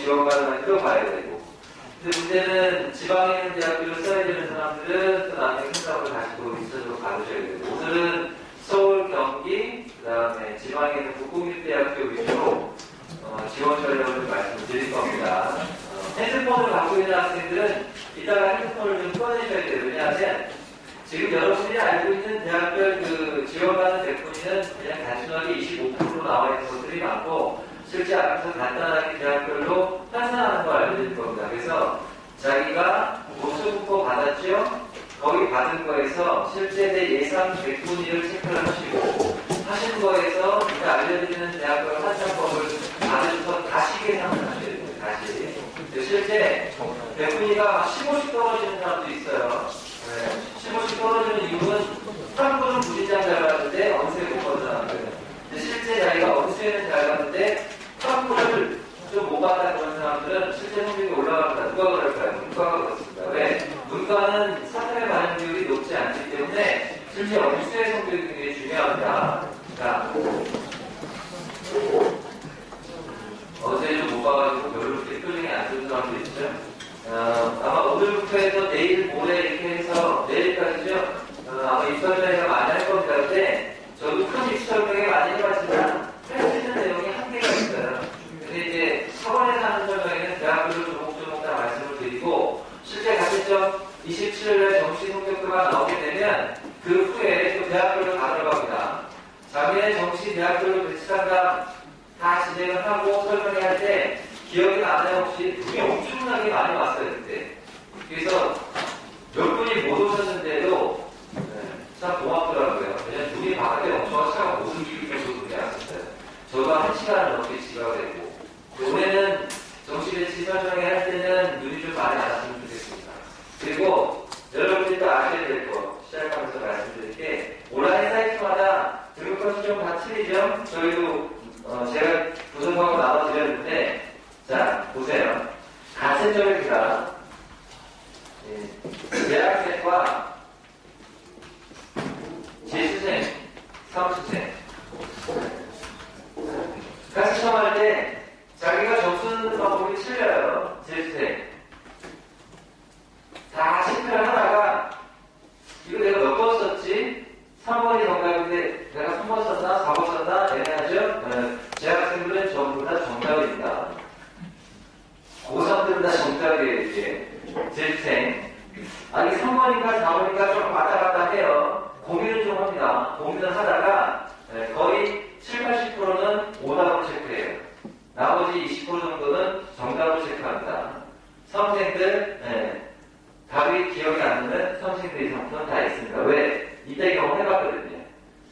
지원 가능한지도 봐야 되고. 근데 문제는 지방에 있는 대학교를 써야 되는 사람들은 또 나중에 생각을 가지고 인천으로 가주셔야 되고. 오늘은 서울, 경기, 그 다음에 지방에 있는 국공립대학교 위주로 지원 전략을 좀 말씀드릴 겁니다. 핸드폰을 갖고 있는 학생들은 이따가 핸드폰을 좀 꺼내셔야 돼요. 왜냐하면 지금 여러분들이 알고 있는 대학별 그 지원받는 백분위는 그냥 단순하게 25%로 나와 있는 것들이 많고 실제 앞에서 간단하게 대학별로 환산하는 걸 알려드릴 겁니다. 그래서 자기가 모의고사 받았죠? 거기 받은 거에서 실제 내 예상 백분위를 체크를 하시고 하신 거에서 제가 알려드리는 대학별 환산법을 받으셔서 다시 계산을 하셔야 돼요. 다시. 실제 백분위가 15씩 떨어지는 사람도 있어요. 15씩 떨어지는 이유는 탐구는 무진장 잘 봤는데 언수에 못 받는 거예요. 실제 자기가 언수에는 잘 봤는데 탐구를 좀 못 받는 그런 사람들은 실제 성적이 올라갑니다. 누가 그럴까요? 문과가 그렇습니다. 왜? 문과는 사탐의 반영 비율이 높지 않기 때문에 실제 언수의 성적이 굉장히 중요합니다. 자, 어제 좀 못 봐가지고 별로 그렇게 표정이 안 좋은 사람도 있죠. 아마 오늘부터 해서 내일 모레 이렇게 해서 내일까지죠. 아마 입설명회가 많이 할 겁니다. 근데 저도 큰 입설명회 많이 해봤지만 할 수 있는 내용이 한계가 있어요. 근데 이제 학원에서 하는 설명회는 대학별로 조목조목 다 말씀을 드리고 실제 가채점 27일에 정시 성적표가 나오게 되면 그 후에 또 대학별로 다 들어갑니다. 작년에 정시 대학별로 배치상담 다 진행을 하고 설명회 할 때 기억이 나나요? 혹시 눈이 엄청나게 많이 왔어요 그때. 그래서 몇 분이 못 오셨는데도 참 고맙더라고요. 왜냐면 눈이 바깥에 엄청 차가 못 움직일 정도 눈이 왔었어요. 저도 1시간을 넘게 지각을 했고 올해는 정시 배치 설명회 할 때는 눈이 좀 많이 안 왔으면 좋겠습니다. 그리고 여러분들도 아셔야 될 거 시작하면서 말씀드릴 게 온라인 사이트마다 등록한 수정 다 틀리죠? 저희도 제가 구성하고 나눠드렸는데 자, 보세요. 가채점입니다. 대학생과 재수생, 사무실생. 가채점 할 때 자기가 점수는 방법이 틀려요. 재수생. 다 체크를 하다가 이거 내가 몇 번 썼지? 3번이 정답인데 내가 3번 썼나? 4번 썼나? 애매하죠? 재학생들은 전부 다 정답입니다. 고3들은 다 정답이에요, 이게. 재수생. 아니, 3번인가 4번인가 좀 왔다 갔다 해요. 고민을 좀 합니다. 고민을 하다가 거의 70, 80%는 오답을 체크해요. 나머지 20% 정도는 정답을 체크합니다. 수험생들, 답이 기억이 안 나는 수험생들이 상품은 다 있습니다. 왜? 이때 경험 해봤거든요.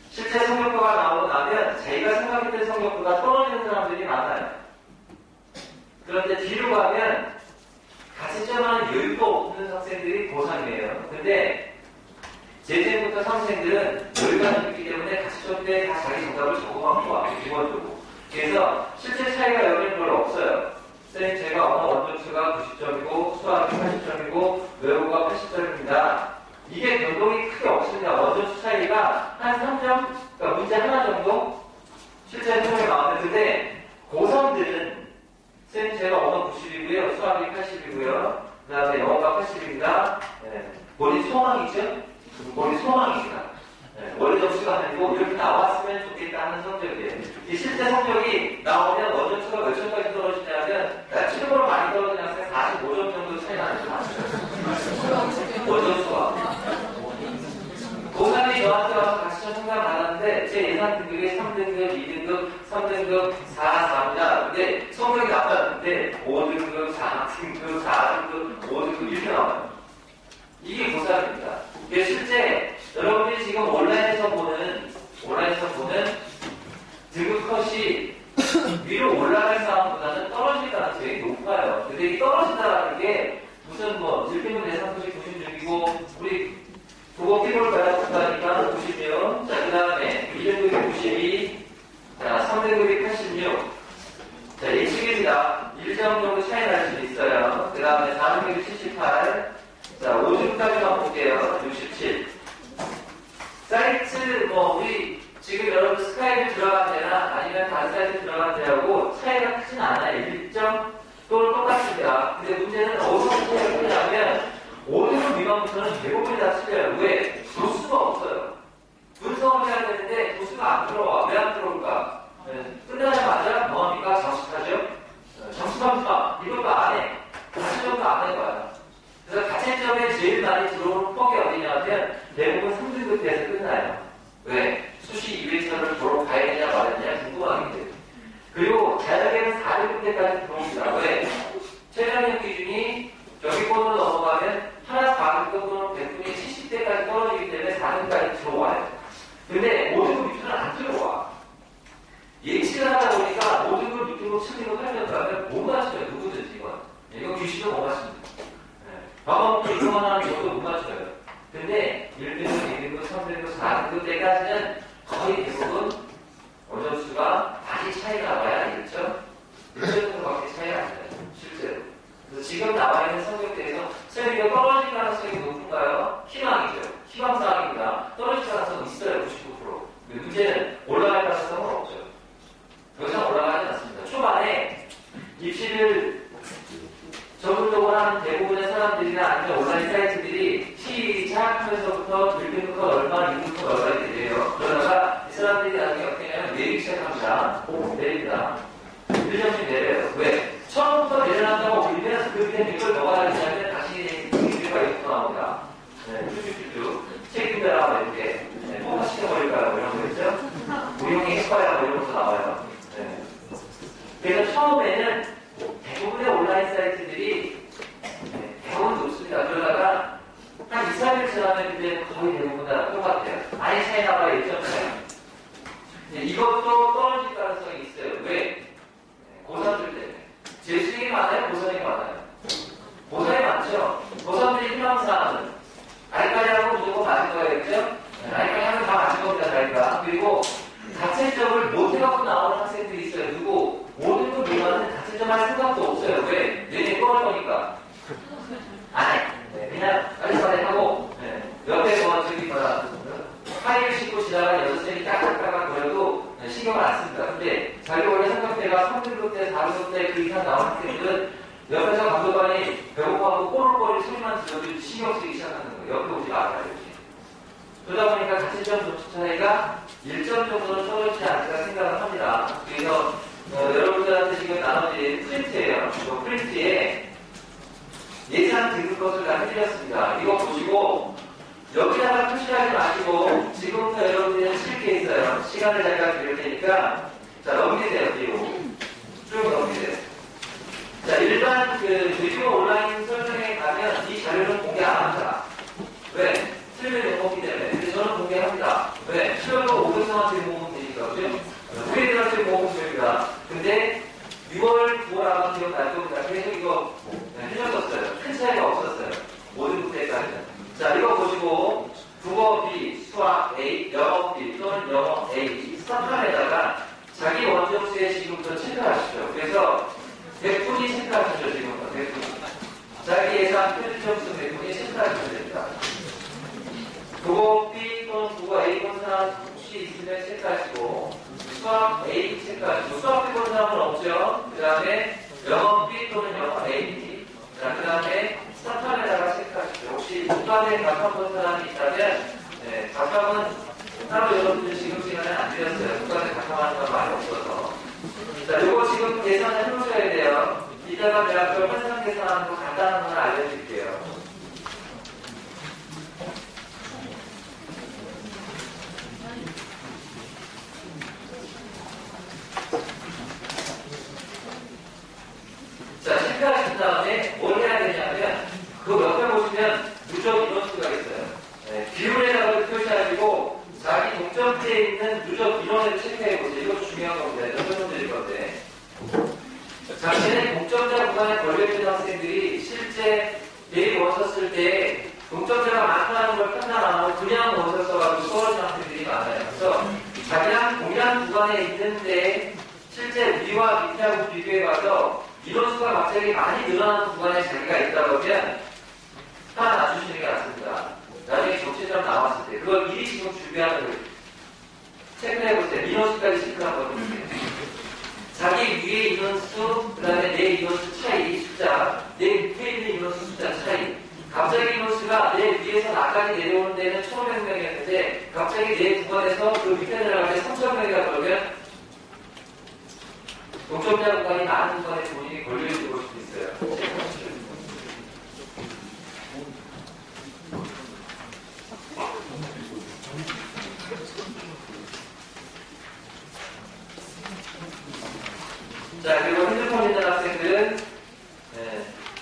실제 성적표가 나오고 나면 자기가 생각했던 성적보다 떨어지는 사람들이 많아요. 그런데 뒤로 가면 가채점하는 여유도 없는 학생들이 고3이에요. 근데 재수생부터 3학생들은 여유가 있기 때문에 가채점 때 다 자기 정답을 적어갖고 와요. 기본적으로. 그래서 실제 차이가 여기는 별로 없어요. 선생님 제가 언어 원점수가 90점이고 수학이 80점이고 외국어가 80점입니다. 이게 변동이 크게 없습니다. 원점수 차이가 한 3점, 그러니까 문제 하나 정도 실제 성적이 나왔는데 고3들은 선생님 제가 언어 90이고요. 수학이 80이고요. 그 다음에 영어가 80입니다. 머리 소망이죠? 머리 소망입니다. 원래 점수가 아니고 이렇게 나왔으면 좋겠다 하는 성적이에요. 이 실제 성적이 나오면 원점수가 몇 점까지 떨어지냐면 최고로 많이 떨어지는 학생 45점 정도 차이 나는 게 많아요. 원점수가. 고3이 저한테 와서 가시점 상담 받았는데 제 예상 등급이 3등급, 2등급, 3등급, 4, 4입니다. 근데 성적이 나왔는데 5등급, 4등급, 4등급, 5등급 이렇게 나와요. 이게 고3입니다. 이게 실제 여러분들이 지금 온라인에서 보는 등급 컷이 위로 올라갈 상황보다는 떨어질 가능성이 높아요. 근데 이 떨어진다는 게 무슨 질병 대상 컷이 96이고 우리 국어 기본을 배웠다니까 96. 자, 그 다음에 2등급이 92. 자, 3등급이 86. 자, 예측입니다. 1점 정도 차이 날 수 있어요. 그 다음에 4등급이 78. 자, 5등급까지만 볼게요. 67. 사이트, 우리 지금 여러분 스카이프 들어가면 되나? 아니면 다른 사이트 아닙니다. 근데 문제는 어디서 문제가 크냐면 5등급 미만부터는 대부분이 다 틀려요. 왜? 도수가 없어요. 분석을 해야 되는데 도수가 안 들어와. 왜 안 들어올까? 끝나자마자 뭐합니까? 점수하죠? 점수합니다. 이것도 안 해. 가채점도 안 할 거야. 그래서 가채점에 제일 많이 들어오는 폭이 어디냐면 대부분 3등급 때에서 끝나요. 왜? 수시 2회차를 보러 가야 되냐 말아야 되냐 궁금하기 때문에. 그리고 자연계는 4등급 때까지 들어옵니다. 왜? 최저력 기준이 경기권으로 넘어가면 하나 4등급 또는 100분이 70대까지 떨어지기 때문에 4등까지 들어와요. 근데 5등급 밑으로는 안 들어와. 예측을 하다 보니까 5등급, 6등급, 7등급 하면 가면 못 맞춰요. 누구든지 이건 귀신도 못 맞춥니다. 방어목도 이거만 하는 것도 못 맞춰요. 근데 1등급, 2등급, 3등급, 4등급 때까지는 거의 대부분 원점수가 많이 차이가 나와야 알겠죠? 1점수밖에 차이가 안 나요. 실제로. 그래서 지금 나와 있는 성적대에서 선생님이 떨어질 가능성이 높은가요? 희망이죠. 희망사항입니다. 떨어질 가능성은 있어요. 99%. 문제는 올라갈 가능성은 없죠. 더 이상 올라가지 않습니다. 초반에 입시를 전문적으로 하는 대부분의 사람들이나 아니면 온라인 사이트들이 시작하면서부터 1등급 얼마, 2등급 얼마 이렇게 돼요. 그러다가 이 사람들이 나중에 어떻게 하냐면 내리기 시작합니다. 내립니다. 1점씩 내려요. 왜? 처음부터 내려난다고 밀면서 그 밑에 이걸 넣어야 되냐면 다시 이유가 이렇게 나옵니다. 쭈쭈쭈쭈. 책임자라 이렇게 폭파시켜버릴까요? 뭐 이런 거 있죠? 우용이 해봐야 뭐 이런 것도 나와요. 그래서 처음에는 대부분의 온라인 사이트들이 대부분 높습니다. 그러다가 한 2, 3일 지나면 이제 거의 대부분 다 똑같아요. 아예 차이 나봐야 1.4. 이것도 떨어질 가능성이 있어요. 왜? 고3들 때문에. 재수생이 많아요? 고선이 많아요? 고선이 많죠? 고3들이 희망사항은 알까지 하고 무조건 맞은 거겠죠? 알까지 하면 다 맞은 겁니다, 자기가. 그리고 자체적을 못해갖고 나오는 학생들이 있어요. 누구? 5등급 미만은 자체적 할 생각도 없어요. 왜? 내내 꺼할 거니까. 아니, 그냥 빨리빨리 하고, 옆에 저기 파이를 싣고 지나가는 여자생이 딱딱딱 거려도 신경을 안 씁니다. 근데 자기 원래 성적대가 3등급 때, 4등급 때 그 이상 나오는 학생들은 옆에서 감독관이 배고파하고 꼬르꼬르 소리만 들어도 신경 쓰기 시작하는 거예요. 옆에 오지 말아요. 그러다 보니까 자체적 점수 차이가 1점 정도는 떨어지지 않을까 생각을 합니다. 그래서 여러분들한테 지금 나눠진 프린트예요. 이 프린트에 예상 등급 것을 다 해드렸습니다. 이거 보시고 여기다가 표시하지 마시고 지금부터 여러분들은 실게 있어요. 시간을 저희가 드릴 테니까 자 넘기세요. 뒤로 쭉 넘기세요. 자 일반 유튜브 온라인 설명에 가면 이 자료는 공개 안 합니다. 왜? 틀리면 욕먹기 때문에. 근데 저는 공개합니다. 왜? 실력으로 500명한테 모으면 되니까, 그죠? 회의들한테 모으면 됩니다. 근데 6월 9월 아마 기억날 겁니다. 계속 이거 해줬었어요. 큰 차이가 없었어요. 모든 때까지는. 자, 이거 보시고 국어 B, 수학 A, 영어 B 또는 영어 A 스타판에다가 자기 원점수에 지금부터 체크하시죠. 그래서 100분이 체크하시죠. 지금부터 100분. 자기 예상 표준점수 100분이 체크하시면 됩니다. 국어 B 또는 국어 A 본 사람 혹시 있으면 체크하시고 수학 A 체크하시고 수학 B 본 사람은 없죠. 그 다음에 영어 B 또는 영어 A 그 다음에 스타판에다가 체크하시죠. 혹시 국가대 각각 본 사람이 있다면 각각은 따로 여러분들 지금 시간에 안 드렸어요. 국가대 각각하는 건 많이 없어서 자, 요거 지금 계산을 해보셔야 돼요. 이따가 제가 그 환상 계산하는 거 간단한 걸 알려드릴게요. 자, 체크하신 다음에 뭘 해야 되냐면 그 옆에 보시면 누적 인원수가 있어요. 비율에다가 표시하시고 자기 동점대에 있는 누적 인원을 체크해보세요. 이것도 중요한 겁니다. 이거 설명드릴 건데 자신의 동점자 구간에 걸려있는 학생들이 실제 내일 원서 쓸 때 동점자가 많다는 걸 판단 안 하고 그냥 원서 써가지고 떨어진 학생들이 많아요. 그래서 자기랑 동일한 구간에 있는데 실제 위와 밑하고 비교해봐서 인원수가 갑자기 많이 늘어나는 구간에 자기가 있다고 하면 하나 낮추시는 게 낫습니다. 나중에 적재점 나왔을 때 그걸 미리 지금 준비하는 거예요. 체크해보세요. 인원수까지 체크한 거거든요. 자기 위에 인원수, 그 다음에 내 인원수 차이, 숫자, 내 밑에 있는 인원수 숫자 차이. 갑자기 인원수가 내 위에서 나까지 내려오는 데는 1,500명이었는데 갑자기 내 구간에서 그 밑에 내려갈 때 3,000명이라 그러면 동점자 구간이 많은 구간에 본인이 걸려있는 걸 수도 있어요. 자, 그리고 핸드폰 있는 학생들은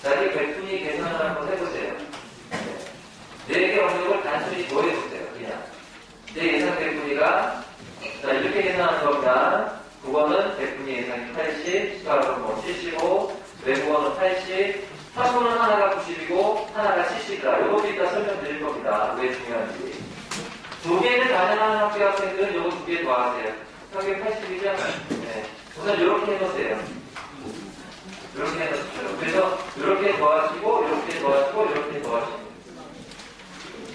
자기 백분위 계산을 한번 해보세요. 네 개 업력을 단순히 더해보세요. 그냥 내 예상 백분위가 자 이렇게 계산하는 겁니다. 9번은 백분위 예상이 80, 18번은 뭐 75, 외국어는 80, 사수는 하나가 90이고 하나가 70이다. 이것도 이따 설명드릴 겁니다. 왜 중요한지. 두 개를 반영하는 학교 학생들은 이거 두 개 더하세요. 평균 80이죠? 네. 우선 이렇게 해놓으세요. 이렇게 해놓으세요. 그래서 이렇게 더하시고 이렇게 더하시고 이렇게 더하시고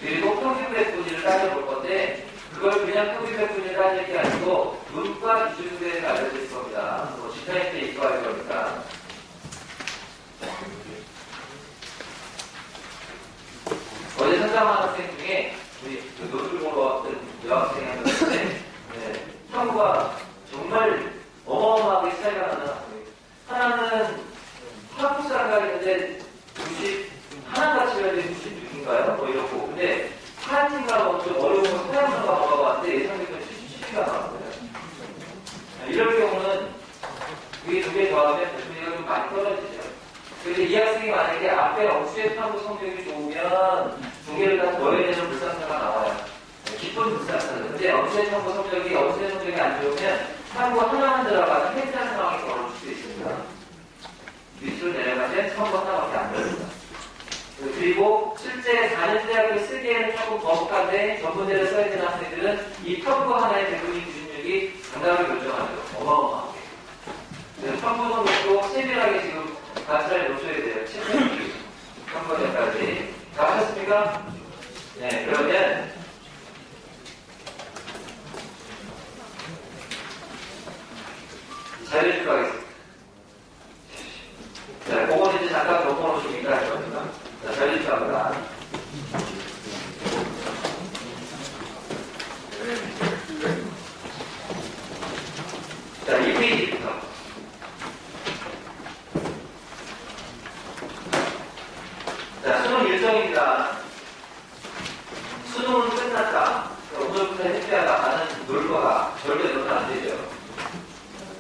그리고 평균 백분위를 따져볼 건데 그걸 그냥 평균 백분위를 따질 게 아니고 문과 기준대를 알려드릴 겁니다. 뭐 지타임 때 입과할 거니까. 어제 상담한 학생 중에 우리 노출 보러 왔던 여학생이 한 명 있는데 형과 정말 어마어마하게 차이가 나는 학생이에요. 하나는 한국 사람인데 90, 하나같이 해야 돼 96인가요? 뭐 이렇고. 근데 하얀팀과 좀 어려운 거 서양문과 먹어봤는데 예상대로 77가 나왔어요. 이럴 경우는 이게 두 개 더하면 분위기가 좀 많이 떨어지죠. 그런데 이 학생이 만약에 앞에 엄수의 탐구 성적이 좋으면 두 개를 다 더해야 되는 불상사가 나와요. 기쁜 불상사는. 근데 엄수의 탐구 성적이 안 좋으면 탐구 하나만 들어가서 해지하는 상황이 벌어질 수 있습니다. 밑으로 내려가면 탐구 하나밖에 안 들어갑니다. 그리고 실제 4년 대학을 쓰기에는 조금 거북한데 전문대를 써야 되는 학생들은 이 탐구 하나의 백분위 기준력이 장담을 결정하죠. 어마어마하게. 그래서 탐구 성적도 세밀하게 지금 관찰에 놓쳐야 돼요. 7년 탐구전까지. 다 하셨습니까? 네, 그러면 자료주고 하겠습니다. 자, 그거는 이제 잠깐 덮어놓으시니까 할 겁니다. 자, 자료주고 합니다. 자, 2페이지부터. 자, 수능 일정입니다. 수능은 끝났다. 오늘부터 해피하다 가는 놀거가 절대 놀면 안 되죠.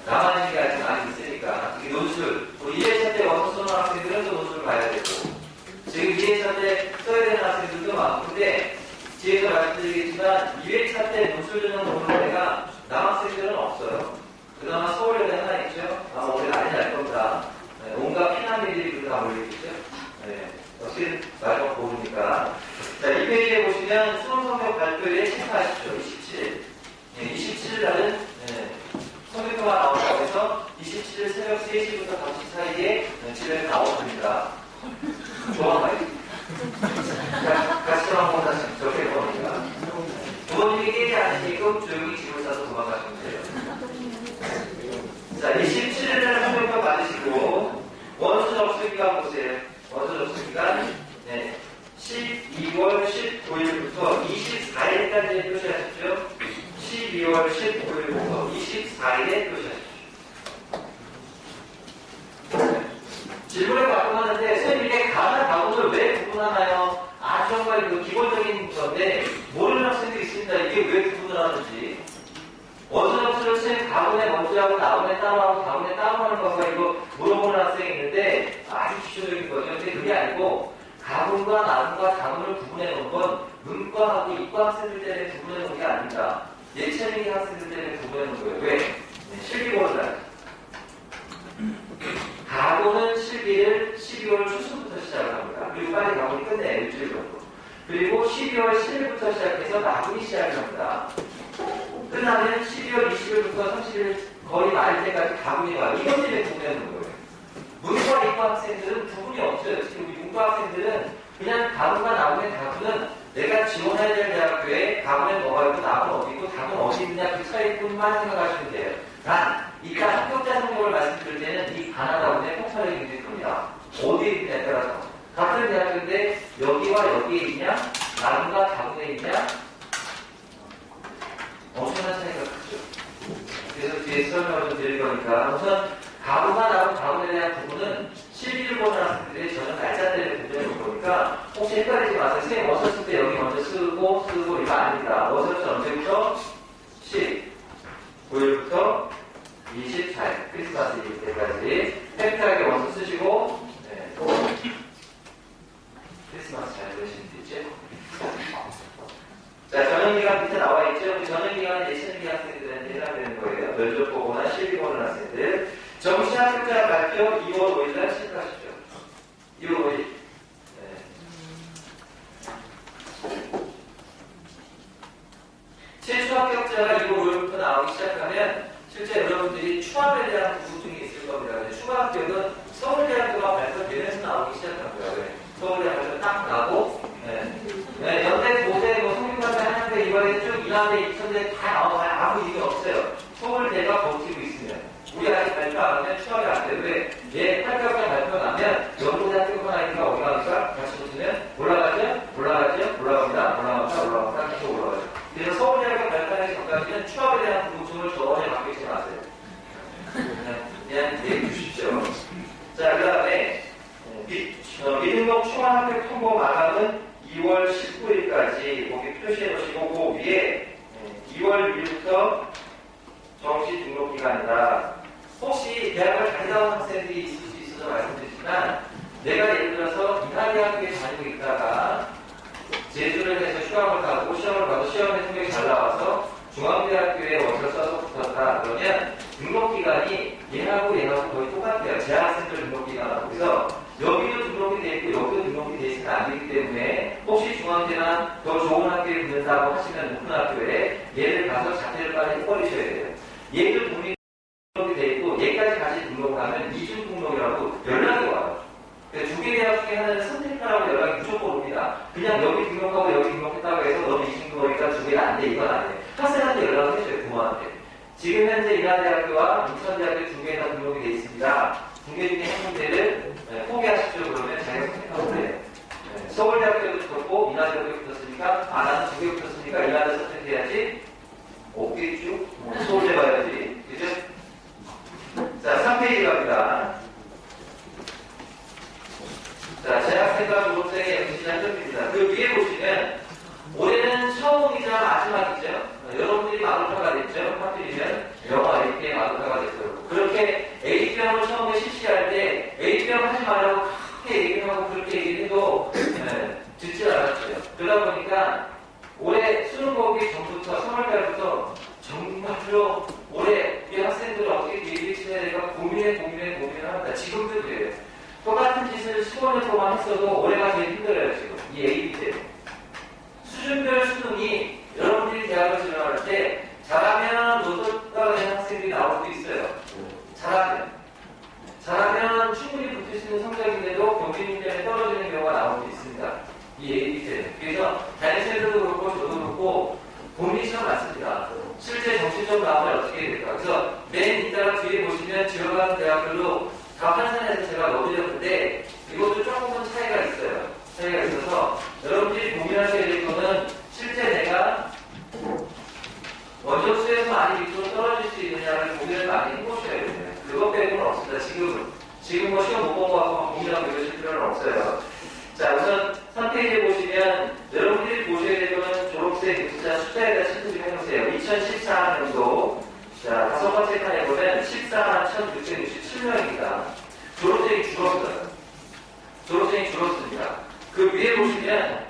남아있는 게 아직 많이 있으니까. 특히 논술. 2회차 때 와서 수능 학생들은 또 논술을 봐야 되고. 지금 2회차 때 써야 되는 학생들도 많고. 근데 뒤에서 말씀드리겠지만 2회차 때 논술 전형 논문대가 남학생들은 없어요. 그나마 서울에 하나 있죠. 아마 올해 난리 날 겁니다. 네, 온갖 피난민들이 다 몰리겠죠. 네. 역시 마지막 보니까. 자, 이 페이지에 보시면 수능 성적 발표일에 체크하십시오. 27일. 네, 27일 날은 성적표가 나온다고 해서 27일 새벽 3시부터 5시 사이에 집에 나오십니다. 조만간에. 같이 한번 다시 저렇게 겁니다. 부모님이 깨지 않으시고 조용히 집을 싸서 도망가시면 돼요. 자, 27일 날 성적표 받으시고 원수 접수 기간 보세요. 원수 접수 기간 12월 19일부터 24일까지 표시하십시오. 12월 19일부터 24일에 표시하십시오. 질문을 받고 하는데 선생님 이게 가나 가군을 왜 구분하나요? 정말 그 기본적인 건데 모르는 학생들이 있습니다. 이게 왜 구분을 하는지. 원수 접수를 선생님 가군에 먼저하고 나군에 따로하고 가군에 따로 하는 것과 이거 물어보는 학생이 있는데 아주 기초적인 거죠. 근데 그게 아니고 가군과 나군과 가군을 구분해 놓은 건 문과하고 이과 학생들 때문에 구분해 놓은 게 아닙니다. 예체능 학생들 때문에 구분해 놓은 거예요. 왜? 실기보는 날. 가군은 실기를 12월 초순부터 시작을 합니다. 그리고 빨리 가군이 끝내 일주일 정도. 그리고 12월 10일부터 시작해서 나군이 시작을 합니다. 끝나면 12월 20일부터 30일 거의 말 때까지 가군이 와요. 이것 때문에 구분해 놓은 거예요. 문과 이과 학생들은 구분이 없어요. 지금 우리 문과 학생들은 그냥 가군과 나군의 가군은 내가 지원해야 될 대학교에 가군에 뭐가 있고 나군 어디 있고 답은 어디 있느냐 그 차이뿐만 생각하시면 돼요. 난 이따 합격자 성적을 말씀드릴 때는 이 가나다운의 폭발력이 굉장히 큽니다. 어디에 있냐에 따라서. 같은 대학교인데 여기와 여기에 있냐? 나무가 가군에 있냐? 엄청난 차이가 크죠. 그래서 뒤에 설명을 좀 드릴 거니까 우선 가구가 나온 가군에 대한 부분은 실기를 보는 학생들이 전혀 날짜대를 분명히 볼 거니까 혹시 헷갈리지 마세요. 선생님 워서 쓸 때 여기 먼저 쓰고 이거 아닙니다. 워서는 언제부터? 19일부터 24일 크리스마스 때까지 팩트하게 워서 쓰시고 크리스마스 잘 보시면 되죠. 자, 전형기간 밑에 나와 있죠. 전형기간은 예체능기 학생들한테 해당되는 거예요. 면접 보거나 실기 보는 학생들. 정시 합격자 발표 2월 5일날 시작하십시오. 2월 5일. 최초 합격자가 2월 5일부터 나오기 시작하면 실제 여러분들이 추합에 대한 궁금증이 있을 겁니다. 추가 합격은 서울대학교가 발표되면서 나오기 시작합니다. 서울대학교 딱 나고 연대, 고대, 성균관대, 한양대, 이화대 쭉 2남대, 2천대 다 나와봐야 아무 의미 없어요. 서울대가 버티고 있으면. 우리 아직 발표 안 하면 추억이 안 돼. 왜? 얘 합격자 발표 나면 연고대학교가 나니까 어디 가니까 같이 붙으면 올라가죠? 올라갑니다. 계속 올라가죠. 그래서 서울대학교 발표하기 전까지는 추억에 대한 궁금증을 전혀 갖고 있지 마세요. 그냥 얘기해 주십시오. 자, 그 다음에 미등록 추가 합격 통보 마감은 2월 19일까지 거기 표시해 놓으시고 그 위에 2월 1일부터 정시 등록 기간이다. 혹시 대학을 잘 나온 학생들이 있을 수 있어서 말씀드리지만 내가 예를 들어서 이화대학교에 다니고 있다가 재수를 해서 휴학을 가고 시험을 봐도 시험에 성적이 잘 나와서 중앙대학교에 원서를 써서 붙었다. 그러면 등록기간이 얘하고 거의 똑같아요. 재학생들 등록기간하고. 그래서 여기도 등록이 돼 있고 여기도 등록이 돼 있으면 안 되기 때문에 혹시 중앙대나 더 좋은 학교에 붙는다고 하시면 높은 학교에 얘를 가서 자퇴를 빨리 해버리셔야 돼요. 얘도 등록이 돼 있고 얘까지 같이 등록하면 이중 등록이라고 연락이 와요. 두 개 대학 중에 하나는 선택하라고 연락이 무조건 옵니다. 그냥 여기 등록하고 여기 등록했다고 해서 너는 이중 등록이니까 두 개가 안 돼. 이건 안 돼. 학생한테 연락을 해줘요. 부모한테. 지금 현재 인하대학교와 인천대학교 두 개 다 등록이 돼 있습니다. 두 개 중에 한 군데를 포기하십시오. 그러면 자기가 선택하면 돼요. 서울대학교도 붙었고 인하대학교 붙었으니까 나는 두 개 붙었으니까 인하대 선택해야지. 없겠죠? 서울대 가야지. 그죠? 자, 3페이지 갑니다. 자, 재학생과 졸업생의 응시한 점입니다. 그 위에 보시면 올해는 처음이자 마지막이죠. 여러분들이 마루타가 됐죠. 하필이면 영화 AP의 마루타가 됐어요. 그렇게 AP형을 처음에 실시할 때 AP형 하지 말라고 크게 얘기를 하고 그렇게 얘기를 해도 듣지 않았죠. 그러다 보니까 올해 수능 보기 전부터 3월달부터 정말로 올해 우리 학생들을 어떻게 계획해야 될까 고민을 합니다. 지금도 그래요. 똑같은 짓을 15년 동안 했어도 올해가 제일 힘들어요. 지금 이 AD 때문에. 수준별 수능이 여러분들이 대학을 진학할 때 잘하면 노트가 된 학생들이 나올 수도 있어요. 잘하면 충분히 붙을 수 있는 성적인데도 경쟁률 때문에 떨어지는 경우가 나올 수 있습니다. 이 AD 때문에. 그래서 다니생들도 그렇고 저도 그렇고 고민이 참 많습니다. 실제 정시점 나오면 어떻게 될까? 그래서 맨 이따가 뒤에 보시면 지어가는 대학별로 다 환산해서 제가 넣어드렸는데 이것도 조금은 차이가 있어요. 차이가 있어서 여러분들이 고민하셔야 될 거는 실제 내가 원적수에서 많이 밑으로 떨어질 수 있느냐를 고민을 많이 해보셔야 돼요. 그것 빼고는 없습니다. 지금 뭐 시험 못 보고 와서 고민하고 이러실 필요는 없어요. 자, 우선 3페이지에 보시면 여러분들이 보셔야 될 거는 졸업생 응시자 숫자에다 체크 좀 해놓으세요. 2014년도 자, 다섯 번째 칸에 보면 14만 1,667명입니다. 졸업생이 줄었습니다. 그 위에 보시면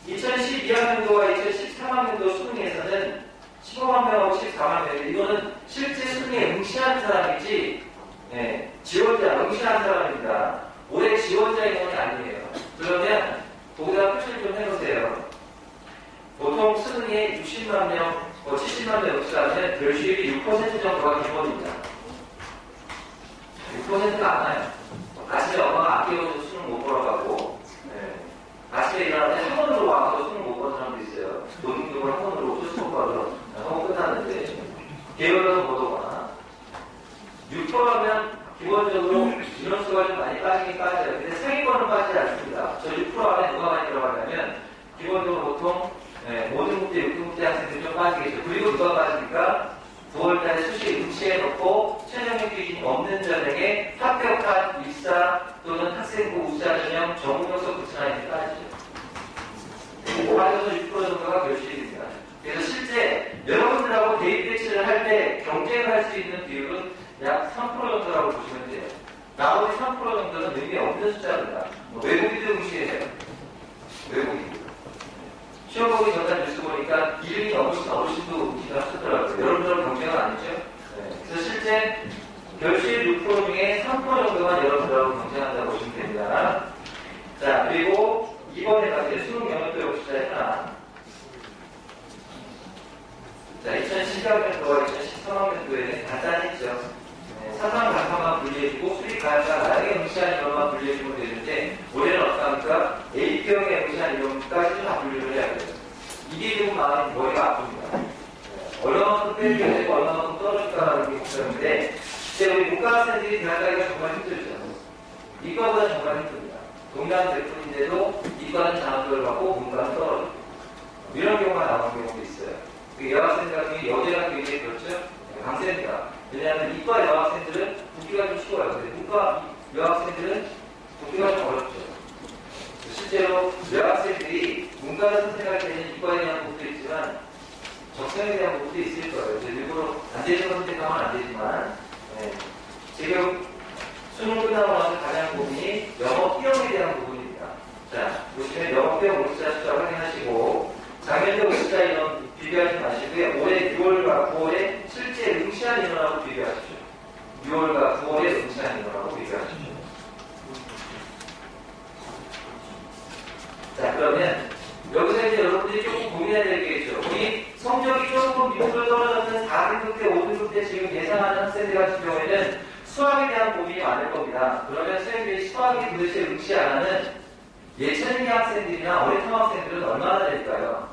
2012학년도와 2013학년도 수능에서는 15만 명하고 14만 명. 이거는 실제 수능에 응시한 사람이지, 지원자, 응시한 사람입니다. 올해 지원자 인원이 아니에요. 그러면 거기다 표시를 좀 해놓으세요. 보통 수능에 60만 명, 70만 명 응시하면 별수율이 6% 정도가 기본입니다. 6%가 안 와요. 아침에 엄마가 아껴서 수능 못 보러 가고, 아침에 일어나는데 학원으로 와서 수능 못 보는 사람도 있어요. 노동교육을 학원으로 수능 받으러 하고 끝났는데, 게을러서 못 오거나. 6%하면 기본적으로 인원수가 좀 많이 빠지긴 빠져요. 근데 상위권은 빠지지 않습니다. 저 6% 안에 누가 많이 들어가냐면 기본적으로 보통 5등급대, 6등급대 학생들이 좀 빠지겠죠. 그리고 누가 빠지니까 9월달에 수시 응시해놓고 최종의 기준이 없는 전형에 합격한 입사 또는 학생부 우수자 전형 전문요소 붙여놔야지 빠지죠. 빠져서 6% 정도가 결실이 됩니다. 그래서 실제 여러분들하고 대입 배치를 할 때 경쟁을 할 수 있는 비율은 약 3% 정도라고 보시면 돼요. 나머지 3% 정도는 의미 없는 숫자입니다. 외국인들 무시해요. 외국인. 시험 보기 전날 뉴스 보니까 이름이 넘으신 어르신도 무시를 하셨더라고요. 여러분들은 경쟁은 아니죠? 네. 그래서 실제 결실 6% 중에 3% 정도만 여러분들하고 경쟁한다고 보시면 됩니다. 자, 그리고 이번에 가실 수능 영역도 역시 하나. 자, 2012학년도와 2013학년도에는 간단했죠. 사상 간판만 분리해주고 수립 가능한 나중에 응시한 인원만 분리해주면 되는데 올해는 어떡합니까? A병에 응시한 인원까지 다 분류를 해야 돼요. 이게 조금 마음이 머리가 아픕니다. 얼마만큼 빼줘야 되고 얼마만큼 떨어질까라는 게 걱정인데 이제 우리 문과학생들이 대학 가기가 정말 힘들죠. 이과보다 정말 힘듭니다. 동일한 제품인데도 이과는 장학금을 받고 문과는 떨어지고 이런 경우가 나오는 경우도 있어요. 여학생들 같은 경우 여대가 굉장히 그렇죠? 강세입니다. 왜냐하면 이과 여학생들은 붙기가 좀 쉬워요. 근데 문과 여학생들은 붙기가 좀 어렵죠. 실제로 여학생들이 문과를 선택할 때는 이과에 대한 부분도 있지만 적성에 대한 부분도 있을 거예요. 일부러 안 되는 선택하면 안 되지만 지금 수능 끝나고 나서 가장 고민이 영어 피형에 대한 부분입니다. 자, 보시면 영어 피형 응시자 숫자 확인하시고 작년도 응시자 인원 비교하지 마시고요. 올해 6월과 9월에 실제 응시한 인원하고 비교하십시오. 6월과 9월에 응시한 인원하고 비교하십시오. 자, 그러면 여기서 이제 여러분들이 조금 고민해야 될 게 있죠. 우리 성적이 조금 밑으로 떨어졌는 4등급 때, 5등급 때 지금 예상하는 학생들 같은 경우에는 수학에 대한 고민이 많을 겁니다. 그러면 선생님들이 수학에 도대체 응시 안 하는 예체능 학생들이나 어린 학생들은 얼마나 될까요?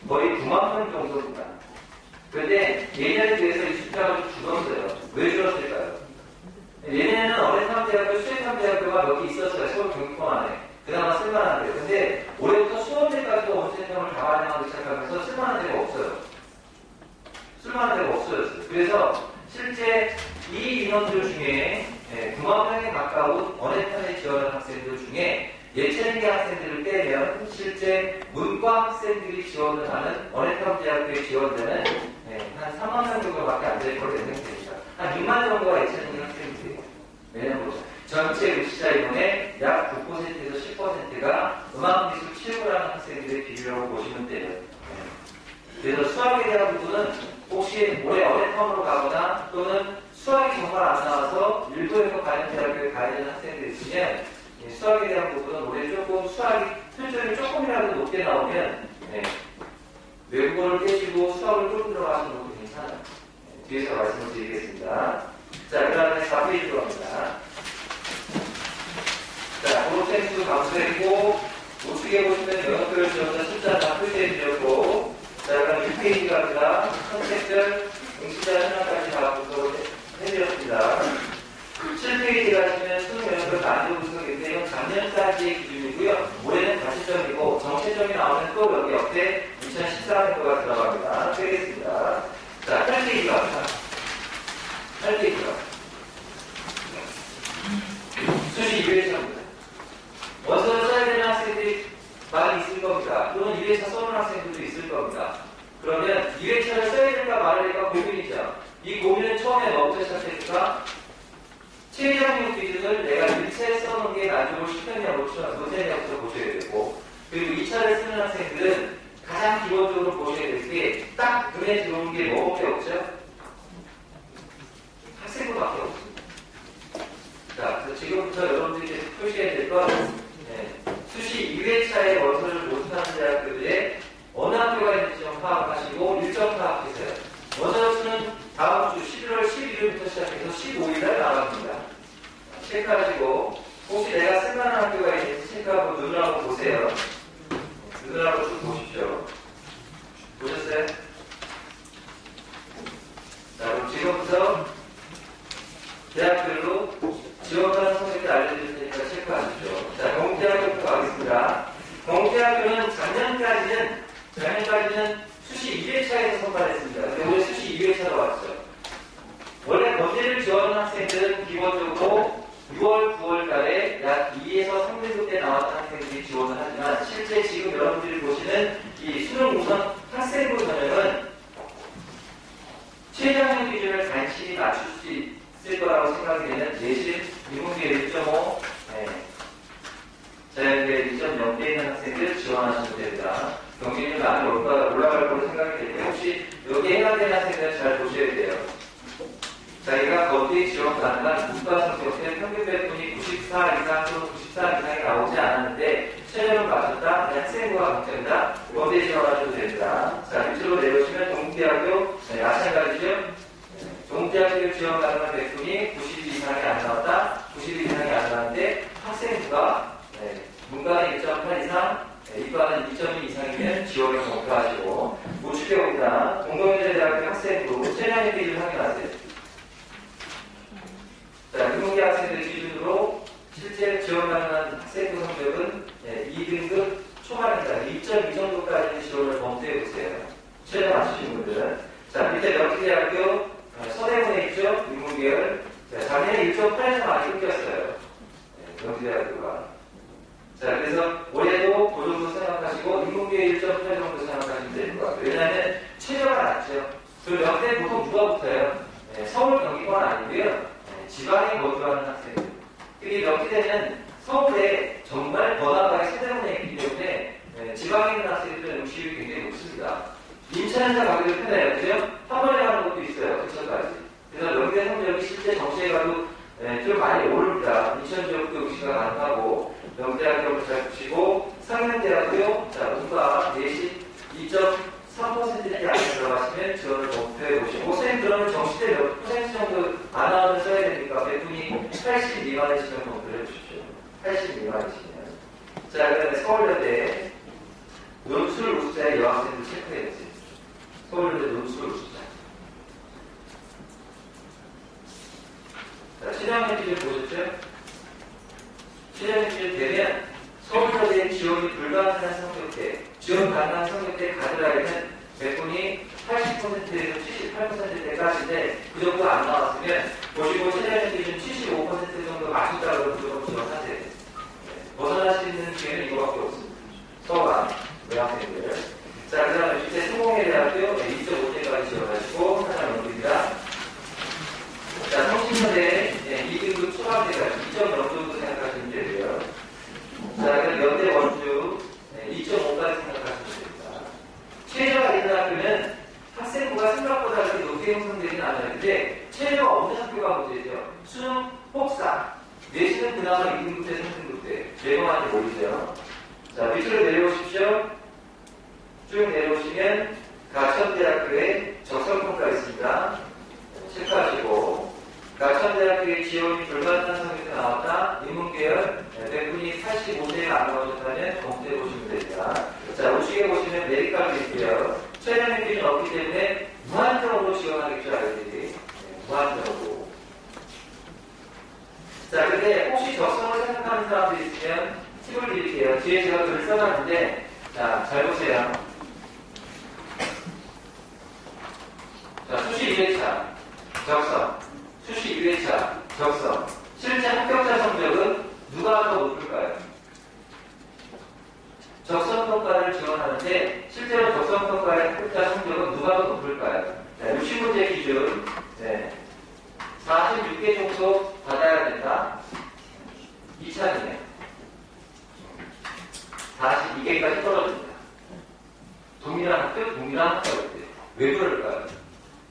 거의 9만 명 정도입니다. 그런데 예년에 비해서 이 숫자가 좀 줄었어요. 왜 줄었을까요? 예년에는 어린삼대학교, 수행삼대학교가 몇 개 있었어요. 서울 경기권 안에. 그나마 쓸만한데요. 근데 올해부터 수원대까지도 원센터를 다 반영하기 시작하면서 쓸만한 데가 없어요. 쓸만한 데가 없어졌어요. 그래서 실제 이 인원들 중에 9만 명에 가까운 언해편에 지원하는 학생들 중에 예체능계 학생들을 빼면 실제 문과 학생들이 지원을 하는 언해평대학교에 지원되는 한 3만 명 정도밖에 안 될 걸로 예상됩니다. 한 6만 정도가 예체능계 학생들이에요. 왜냐면 전체 응시자 인원의 약 9%에서 10%가 음악미술 치료라는 학생들의 비율이라고 보시면 돼요. 그래서 수학에 대한 부분은 혹시 올해 언해평으로 가거나 또는 수학이 정말 안 나와서 일부에서 가연대학교에 가야 되는 학생들이 있으면 수학에 대한 부분은 올해 조금 수학이 표준이 조금이라도 높게 나오면 외국어를 깨시고 수학을 조금 들어가시는 것도 괜찮아요. 뒤에서 말씀을 드리겠습니다. 자, 그 다음에 4페이지로 갑니다. 자, 고로센수 감수했고 우측에 보시면 영역별 지원자 숫자 다 표시해드렸고 자, 그럼 6페이지 갑니다. 선택별 응시자 현황까지 다 분석을 해드렸습니다. 7페이지 가시면 수능 영역별 난이도 분석인데 이건 작년까지의 기준이고요. 올해는 가시점이고 정체점이 나오면 또 여기 옆에 2014년도가 들어갑니다. 빼겠습니다. 자, 8페이지 갑니다. 8페이지 갑니다. 수시 2회차입니다. 원서를 써야 되는 학생들이 많이 있을 겁니다. 또는 2회차 써는 학생들도 있을 겁니다. 그러면 2회차를 써야 될까 말아야 될까 고민이죠. 이 고민은 처음에 뭐부터 시작했을까? 최저학력 기준을 내가 1차에 써놓은 게 나중에 10년이냐부터 노태냐부터 보셔야 되고 그리고 2차를 쓰는 학생들은 가장 기본적으로 보셔야 될 게 딱 눈에 들어오는 게 뭐밖에 없죠? 학생부밖에 없습니다. 자, 그래서 지금부터 여러분들이 표시해야 될 건 수시 2회차의 원서를 모집하는 대학교들의 어느 학교가 있는지 좀 파악하시고 일정 파악하세요. 원서 수는 다음 주 11월 11일부터 시작해서 15일날 나갑니다. 체크하시고 혹시 내가 쓸만한 학교가 있는지 체크하고 눈을 한번 보세요. 눈을 한번 쭉 보십시오. 보셨어요? 자, 그럼 지금부터 대학별로 지원하는 성적을 알려드릴 테니까 체크하십시오. 자, 경북대학교부터 가겠습니다. 경북대학교는 작년까지는 수시 2회차에서 선발했습니다. 근데 올해 수시 2회차로 왔죠. 원래 거제를 지원하는 학생들은 기본적으로 6월, 9월 달에 약 2에서 3등급 때 나왔던 학생들이 지원을 하지만 실제 지금 여러분들이 보시는 이 수능 우선 학생부 전형은 최저학력 기준을 간신히 맞출 수 있을 거라고 생각이 되는 내신, 인문계 1.5, 자연계 2.0대 있는 학생들 지원하시면 됩니다. 경쟁률이 많이 올라갈 거로 생각이 되는데 혹시 여기에 해당되는 학생들은 잘 보셔야 돼요. 자기가 거기에 지원 가능한 문과 성적은 평균 배분이 94 이상 또는 94 이상이 나오지 않았는데 최저를 맞췄다? 학생부가 걱정이다? 거기에 지원하셔도 됩니다. 자, 밑으로 내려오시면 동국대학교 마찬가지죠. 동국대학교 지원 가능한 배분이 92 이상이 안 나왔다? 92 이상이 안 나왔는데 학생부가 문과는 1.8 이상, 이과는 2.2 이상이면 지원을 검토하시고 우측에 옵니다. 동국대학교 학생부 최저학력 기준을 확인하세요. 자, 인문계 학생들 기준으로 실제 지원 가능한 학생부 성적은 2등급 초반입니다. 2.2 정도까지 지원을 검토해 보세요. 최저 맞추신 분들은. 자, 밑에 명지대학교 서대문에 있죠? 인문계열. 작년에 1.8에서 많이 끊겼어요. 명지대학교가. 자, 그래서 올해도 그 정도 생각하시고 인문계 1.8 정도 생각하시면 될 것 같아요. 왜냐하면 최저가 낮죠. 그 명대 보통 누가 붙어요? 서울 경기권 아니고요. 지방에 거주하는 학생들. 특히 명지대는 서울에 정말 번화가에 서대문에 있기 때문에 지방에 있는 학생들은 음식이 굉장히 높습니다. 인천에서 가기도 편해요. 그죠? 한 번에 가는 것도 있어요. 근처까지. 그래서 명지대 성적이 실제 정시에 가도 좀 많이 오릅니다. 인천 지역도 음식가 가능하고 명지대학교를 잘 보시고 상명대학교 자, 문과 내신 2.3%대 안에 들어가시면 지원을 검토해 보시고 선생님 그러면 정시대 몇 퍼센트 정도 안 나오면 써야 됩니까? 배분이 80 미만이시면 검토를 해주십시오. 80 미만이시면. 자, 그 다음에 서울여대 논술 우수자의 여학생들 체크해 주세요. 서울여대 논술 우수자. 자, 최저학력 기준 보셨죠? 최저학력 기준 되면 서울여대의 지원이 불가능한 성적대, 지원 가능한 성적대 가드라인은 배분이 80%에서 78%대까지인데 그 정도 안 나왔으면 보시고 최저학력 기준 75% 정도 맞춘다고 무조건 지원하세요. 벗어날 수 있는 기회는 이거밖에 없습니다. 서울안 여학생들. 자, 그 다음에 밑에 성공회대학교 2.5대까지 지원하시고 하나 넘깁니다. 자, 성신여대 2등급 초반대까지 2.0 정도 생각하시면 되고요. 자, 그럼 연대 원주 2.5까지 생각하시면 됩니다. 최저가 있는 학교는 학생부가 생각보다 그렇게 높게 형성되지는 않았는데 최저가 없는 학교가 문제죠. 수능, 혹사, 내신은 그나마 2등급 대 3등급 대 매번한테 모이죠. 자, 밑으로 내려오십시오. 쭉 내려오시면 가천대학교에 적성평가 있습니다. 체크하시고 가천대학교의 지원이 불가능한 성적이 나왔다. 인문계열 배분이 85대가 안 나오셨다면 검토해 보시면 됩니다. 자, 우측에 보시면 메리카도 있고요. 최저학력 기준 없기 때문에 무한정으로 지원하겠죠, 아이들이. 무한정으로. 자, 근데 혹시 적성을 생각하는 사람들이 있으면 팁을 드릴게요. 뒤에 제가 글을 써놨는데, 자, 잘 보세요. 자, 수시 2회차 적성, 수시 2회차 적성. 실제 합격자 성적은 누가 더 높을까요? 적성평가를 지원하는데 실제로 적성평가의 합격자 성적은 누가 더 높을까요? 네, 60문제 기준 46개 정도 받아야 된다. 2차는요 42개까지 떨어집니다. 동일한 학교 때. 왜 그럴까요?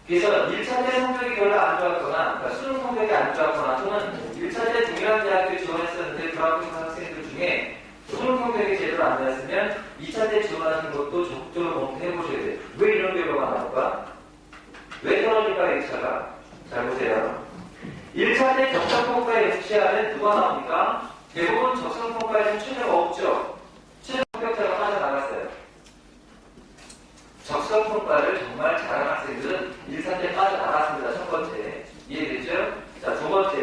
그래서 1차 때 성적이 별로 안 좋았거나, 그러니까 수능 성적이 안 좋았거나, 또는 1차 때 동일한 대학교 지원했었는데 그 학교 학생들 중에 수능 성적이 제대로 안 나왔으면 2차 때 지원하는 것도 적극적으로 검토해 보셔야 돼요. 왜 이런 결과가 나올까? 왜 떨어질까, 1차가? 잘 보세요. 1차 때 적성평가에 응시하면 누가 나옵니까? 대부분 적성평가에는 최저가 없죠. 최저 합격자가 빠져나갔어요. 적성평가를 정말 잘하는 학생들은 1차 때 빠져나갔습니다. 첫 번째. 이해되죠? 자, 두 번째.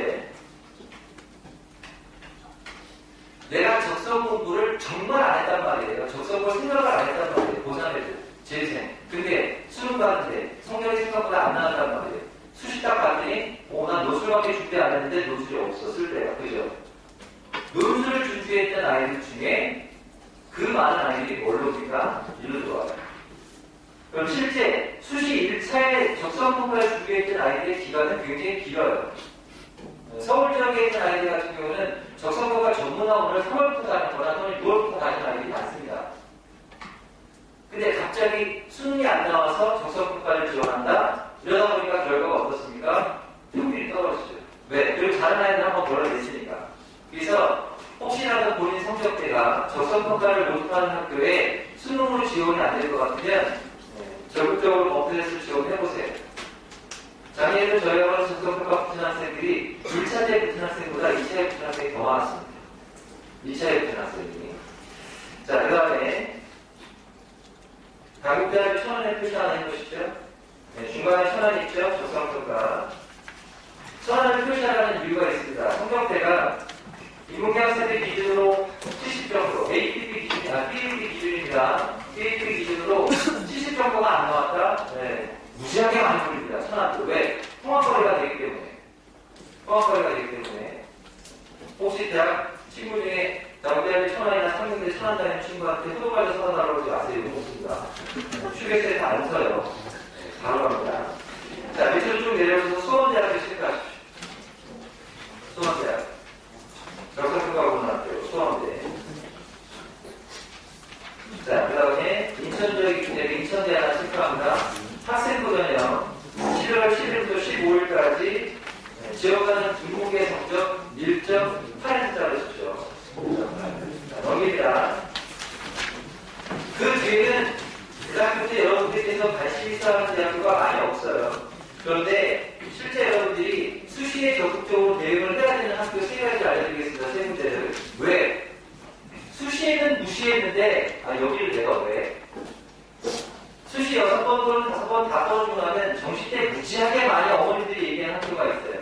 공부를 정말 안 했단 말이에요. 적성을 생각을 안 했단 말이에요. 고3에도. 재생. 근데 수능 봤는데 성적이 생각보다 안 나왔단 말이에요. 수시 딱 봤더니 난 노출밖에 준비 안 했는데 노출이 없었을 때야. 그죠? 노출을 준비했던 아이들 중에 그 많은 아이들이 뭘로 옵니까? 일로 들어와요. 그럼 실제 수시 1차에 적성평가를 준비했던 아이들의 기간은 굉장히 길어요. 서울 지역에 있는 아이들 같은 경우는 적성평가 전문학원을 3월부터 다니거나 또는 6월부터 다니는 아이들이 많습니다. 근데 갑자기 수능이 안 나와서 적성평가를 지원한다? 이러다 보니까 결과가 어떻습니까? 평균이 떨어지죠. 왜? 그리고 다른 아이들 한번 몰아냈으니까. 그래서 혹시라도 본인 성적대가 적성평가를 못하는 학교에 수능으로 지원이 안 될 것 같으면 적극적으로 검토해서 지원해보세요. 작년에도 저희 학원 적성평가 붙은 학생들이 1차 때 붙은 학생보다 2차에 붙은 학생이 더 많았습니다. 2차에 붙은 학생이. 자, 그 다음에 가격대학교 1,000원에 표시 하나 해보시죠. 네, 중간에 1,000원 있죠? 적성평가. 1,000원을 표시하라는 이유가 있습니다. 성적대가 인문계 학생들 기준으로 70 정도, APP 기준입니다. APP 기준으로 70 정도가 안 나왔다? 네, 무지하게 많이 돌립니다. 1,000원도. 왜? 통합거리가 되기 때문에. 통합거리가 되기 때문에. 혹시 대학 친구 중에 대학에 1,000원이나 3년대 1,000원 다니는 친구한테 후보까지 사다 달라고 하지 마세요. 이거 못습니다. 휴게소에 다 안 서요. 네, 바로 갑니다. 자, 밑으로 쭉 내려오셔서 수원대학을 체크하십시오. 수원대학. 적성평가고등학교 수원대. 자, 그 다음에 인천 지역이 인천대 하나 체크합니다. 학생부 전형 11월 10일부터 15일까지 지역가는 인문계 성적 1.8짜리셨죠. 넘깁니다. 그 뒤에는 대학교 때 여러분들께서 관심 있어 하는 대학교가 많이 없어요. 그런데 실제 여러분들이 수시에 적극적으로 대응을 해야 되는 학교 세 가지 알려드리겠습니다. 세 문제를. 왜? 수시에는 무시했는데, 여기를 내가 왜? 수시 6번 또는 5번 다 떨어지고 나면 정시 때 무지하게 많이 어머니들이 얘기하는 학교가 있어요.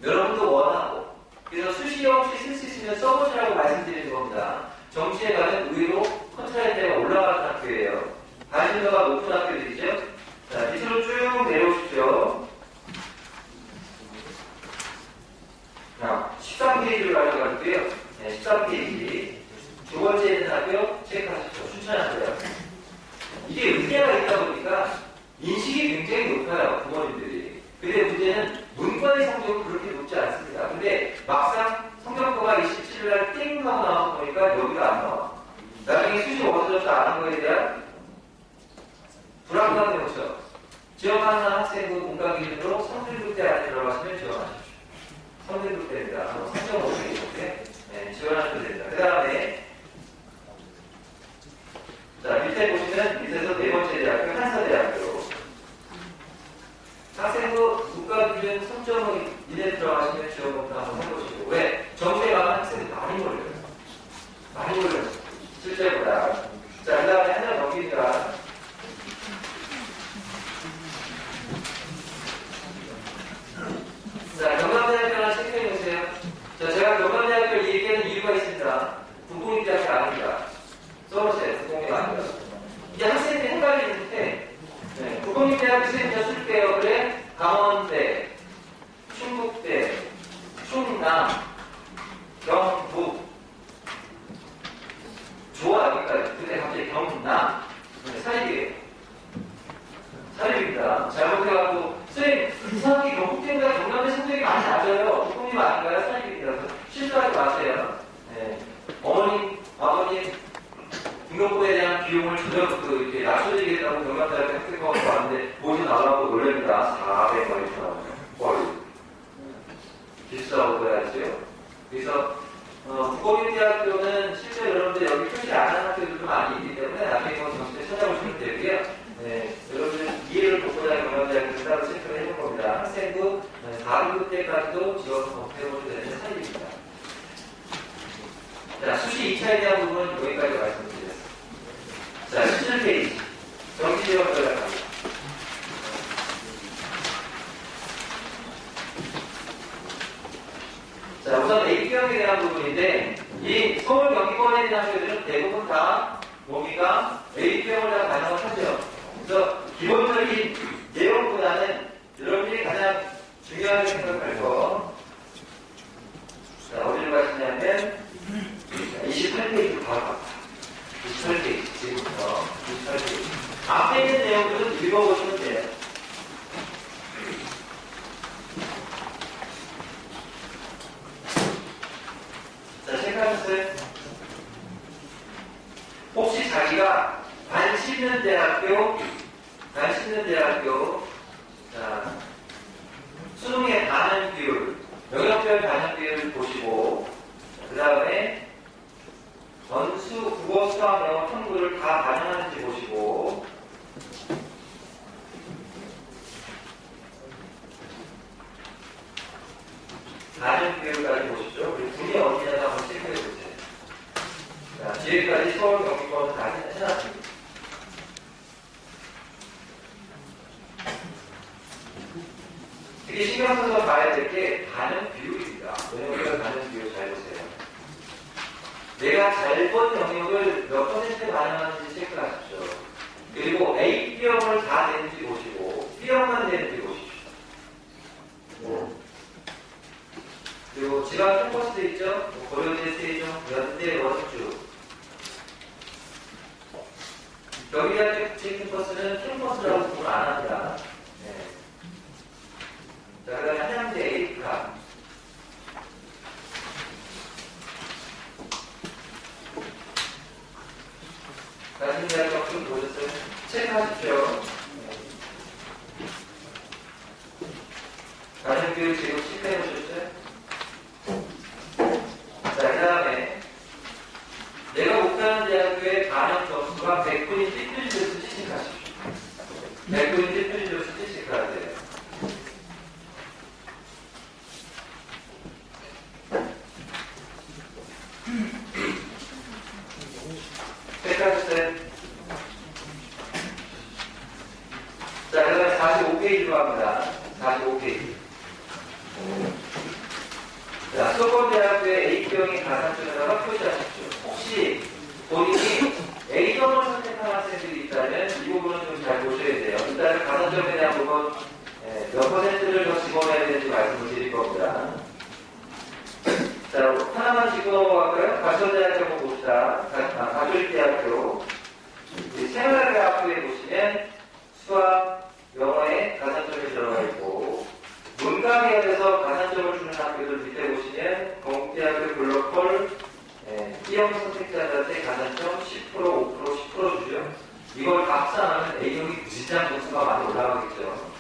여러분도 원하고. 그래서 수시 혹시 쓸 수 있으면 써보시라고 말씀드리는 겁니다. 정시에 가면 의외로 컨트라이드가 올라가는 학교예요. 관심도가 높은 학교들이죠. 자, 밑으로 쭉 내려오십시오. 자, 13페이지를 가져가고요. 네, 13페이지. 두 번째 있는 학교 체크하십시오. 추천하세요. 이게 의대가 있다 보니까 인식이 굉장히 높아요. 부모님들이. 근데 문제는 문과의 성적은 그렇게 높지 않습니다. 근데 막상 성적표가 27일날 띵 하고 나와서 보니까 여기가 안 나와. 나중에 수시 어디서 아는 거에 대한 불안감이 오죠. 지원하는 학생부 공강 기준으로 성질국대 안에 들어가시면 지원하십시오. 성질국대입니다. 3.5개 이렇게 지원하시면 됩니다. 그 다음에 자, 밑에 보시면 밑에서 네 번째 대학교 한서대학교 학생부 국가 기준 3.5 이내 들어가시면 지원부터 한번 해보시고. 왜? 정시에 가면 학생들이 많이 몰려요. 많이 몰려요. 실제보다. 자, 그 다음에 하나 넘깁니다. 자, 경남대학교 하나 체크해보세요. 자, 제가 경남대학교를 얘기하는 이유가 있습니다. 국공립대학교 아닙니다. 써보세요. 국공립 아닙니다. 이게 학생들이 헷갈리는데, 국공립대학교 선생님 쓸게요. 그래? 강원대, 충북대, 충남, 경북. 좋아, 여기까지. 근데 갑자기 경남. 사립이에요. 사립입니다. 잘못해갖고, 선생님, 이상하게 경북대보다 경남대 성적이 많이 낮아요. 국공립 아닌가요? 사립입니다. 실수하지 마세요. 네. 어머님, 아버님, 등록금에 대한 비용을 전혀 이렇게 낮춰드리겠다고 경남대학교 학생과가 왔는데, 보지 나가고 놀랍니다. 400만 원 거의. 비싸고 그래야지요. 그래서, 국공립대학교는 실제 여러분들 여기 표시 안 하는 학교들도 많이 있기 때문에 나중에 정시에 찾아보시면 되고요. 네, 여러분들 이해를 돕고자 경남대학교 따로 체크를 해볼 겁니다. 학생부 4등급 때까지도 지원 검토해보셔도 되는 사입입니다. 자, 수시 2차에 대한 부분은 여기까지 말씀드렸습니다. 자, 17페이지. 정시지원 전략합니다. 자, 우선 AP형에 대한 부분인데, 이 서울 경기권에 있는 학교들은 대부분 다 뭡니까? A병을 다 반영을 하죠. 그래서 기본적인 내용보다는 여러분들이 가장 중요하게 생각할 거. 자, 어디로 가시냐면 28페이지 바로 갑니다. 28페이지 지금부터 28페이지. 앞에 있는 내용들은 읽어보시면 돼요. 자, 체크하셨어요? 혹시 자기가 관심 있는 대학교, 자, 수능의 반영 비율, 영역별 반영 비율을 보시고, 그 다음에 전수, 국어, 수학, 영어, 탐구를 다 반영하는지 보시고, 반영 비율까지 보시죠. 그리고 분이 어디냐도 한번 체크해 보세요. 자, 지금까지 서울 경기권은 다 해놨습니다. 되게 신경 써서 봐야 될 게 반영 비율입니다. 영역별 반영 비율 잘 보세요. 내가 잘 본 영역을 몇 퍼센트 반영하는지 체크하십시오. 그리고 A, B형을 다 내는지 보시고 B형만 내는지 보십시오. 그리고 지방 캠퍼스도 있죠. 고려대, 세종, 연대, 원주. 경기대학교 국제 캠퍼스는 캠퍼스라고 구분 안 합니다. 네. 자, 그 다음에 한양대 에이카. 가신대학교 좀 보셨어요? 체크하십시오. 가정교육 지금 체크해 보셨어요? 자, 그 다음에 내가 목표하는 대학교의 반영 점수가 100분인지 틀린지 체크하십시오. 100분인지 틀린지 체크하세요. 체크하셨어요? 자, 그 다음에 45페이지로 합니다. 45페이지. 자, 수원대학교의 A병의 가산점에다가 표시하십시오. 혹시 본인이 A형을 선택한 학생들이 있다면 이 부분은 좀 잘 보셔야 돼요. 일단 가산점에 대한 부분 몇 퍼센트를 더 집어넣어야 되는지 말씀을 드릴 겁니다. 자, 하나만 짚고 넘어갈까요? 가천대학교 한번 봅시다. 가톨릭대학교. 생활대학교에 보시면 수학, 영어에 가산점이 들어가 있고 문과 계열에서 가산점을 주는 학교들 밑에 보시면 건국대학교 글로컬 B형 선택자들한테 가산점 10%, 5%, 10% 주죠. 이걸 다 합산하면 A형이 무진장 점수가 많이 올라가겠죠.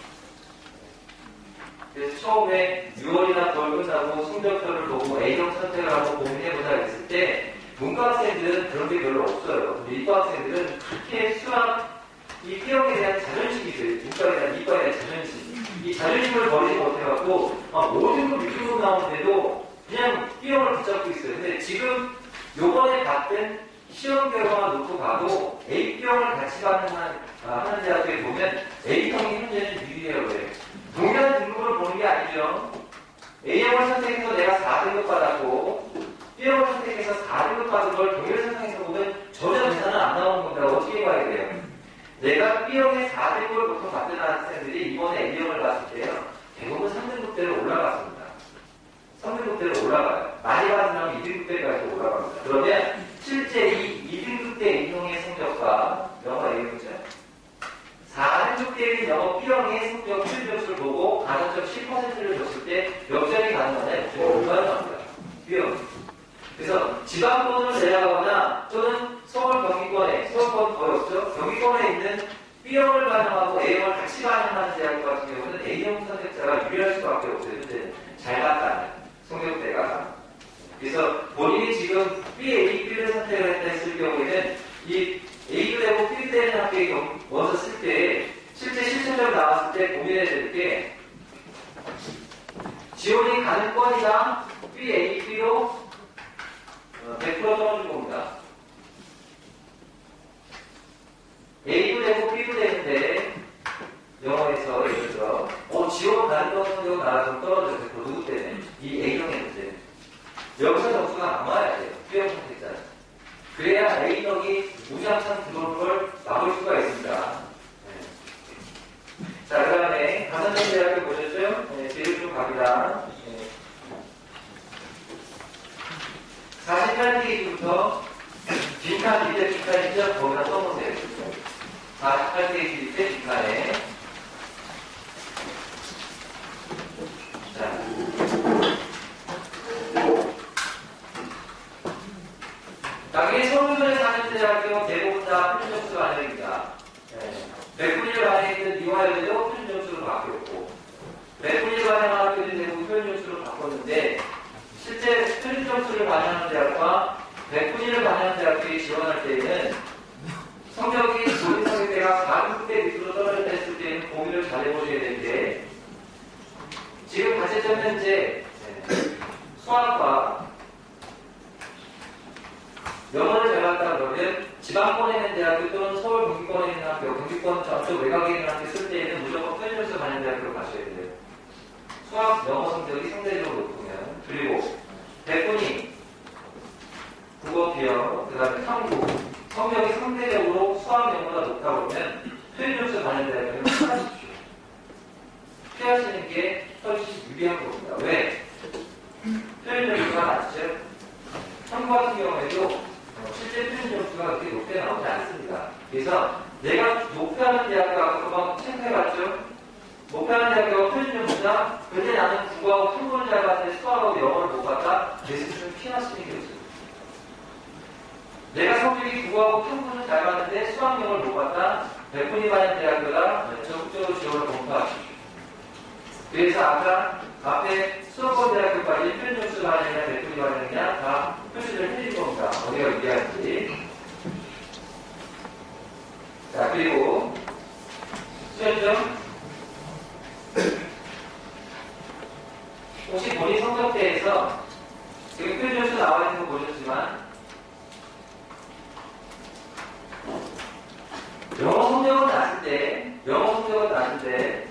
그래서 처음에 6월이나 9월 끝나고 성적표를 보고 A형 선택을 하고 고민해보자 했을 때 문과 학생들은 그런 게 별로 없어요. 근데 이과 학생들은 그렇게 수학, 이 B형에 대한 자존심이 있어요. 문과에 대한 이과에 대한 자존심. 이 자존심을 버리지 못해갖고 모든 거 밑으로 나오는데도 그냥 B형을 붙잡고 있어요. 근데 지금 요번에 봤던 시험 결과가 놓고 가도 A형을 같이 하는 대학교에 보면 A형이 현재는 유리해요. 그래요. 동일한 등급을 보는 게 아니죠. A형을 선택해서 내가 4등급 받았고 B형을 선택해서 4등급 받은 걸 동일 상황에서 보면 전혀 계산은 안 나오는 겁니다. 어떻게 봐야 돼요? 내가 B형의 4등급을 보통 받는 학생들이 이번에 A형을 봤을 때요. 대부분 3등급대로 올라갔습니다. 3등급대로 올라가요. 많이 받은 사람은 2등급대까지 올라갑니다. 그러면 실제 이 2등급대 A형의 성적과 영어 A형이죠. 4등급대인 영어 B형의 성적 표준점수를 보고 가산점 10%를 줬을 때 역전이 가능하냐? 역전이 불가능합니다. B형. 그래서 지방권으로 내려가거나 또는 서울 경기권에, 서울권 거의 없죠? 경기권에 있는 B형을 반영하고 A형을 같이 반영하는 대학 같은 경우는 A형 선택자가 유리할 수밖에 없어요. 근데 잘 봤다는 성적대가. 그래서 본인이 지금 B, B를 선택을 했다 했을 경우에는 이 A도 되고 B도 되는 학교에 원서 쓸 때 실제 실천적 나왔을 때 고민해야 될 게 지원이 가는 건이다 B, A, B로 100% 떨어질 겁니다. A도 되고 B도 되는데 영어에서 예를 들어 지원 가는 거 성적은 나랑 좀 떨어져서 누구 때문에? 이 A형의 문제. 여기서 점수가 남아야 돼요. 그래야 A덕이 우장창 들어오는 걸 막을 수가 있습니다. 자, 그 다음에 가산대학교 보셨죠? 뒤로 좀 갑니다. 48페이지부터 빈칸 밑에 빈칸 있죠? 거기다 써보세요. 48페이지 밑에 빈칸에. 자. 여기 서울에 사는 대학교 대부분 다 표준 점수 반영입니다. 백분위를 반영했던 이화여대도 표준 점수로 바뀌었고, 백분위를 반영한 학교들이 대부분 표준 점수로 바꿨는데, 실제 표준 점수를 반영하는 대학과 백분위를 반영하는 대학들이 지원할 때에는 성적이 본인 성적대가 4등대 밑으로 떨어졌다 했을 때는 고민을 잘 해보셔야 되는데, 지금 가채점 현재 수학과 영어를 잘 봤다 그러면 지방권에 있는 대학교 또는 서울 경기권에 있는 학교, 경기권 저쪽 외곽에 있는 학교 쓸 때에는 무조건 표준점수 반영 대학교로 가셔야 돼요. 수학, 영어 성적이 상대적으로 높으면. 그리고 백분위, 국어, 비영, 그 다음에 탐구 성적이 상대적으로 수학, 영어가 높다 그러면 표준점수 반영 대학교를 피하십시오. 피하시는 게 훨씬 유리한 겁니다. 왜? 표준점수가 낮죠. 탐구 같은 경우에도 실제 표준 점수가 그렇게 높게 나오지 않습니다. 그래서 내가 목표하는 대학교가 금방 체크해봤죠? 목표하는 대학교가 표준 점수다? 근데 나는 국어하고 탐구를 잘 봤는데 수학하고 영어를 못 봤다? 그래서 좀 피하시는 게 좋습니다. 내가 성적이 국어하고 탐구는 잘 봤는데 수학, 영어를 못 봤다? 백분위 반영 대학교가 적극적으로 지원을 검토하십시오. 그래서 아까 앞에 수도권 대학교까지 표준 점수 반영이나 백분위 반영이나 다 표시를 해드린 겁니다. 어디가 유리한지. 자, 그리고 수연점. 혹시 본인 성적대에서 지금 표준 점수 나와 있는 거 보셨지만 영어 성적은 낮을 때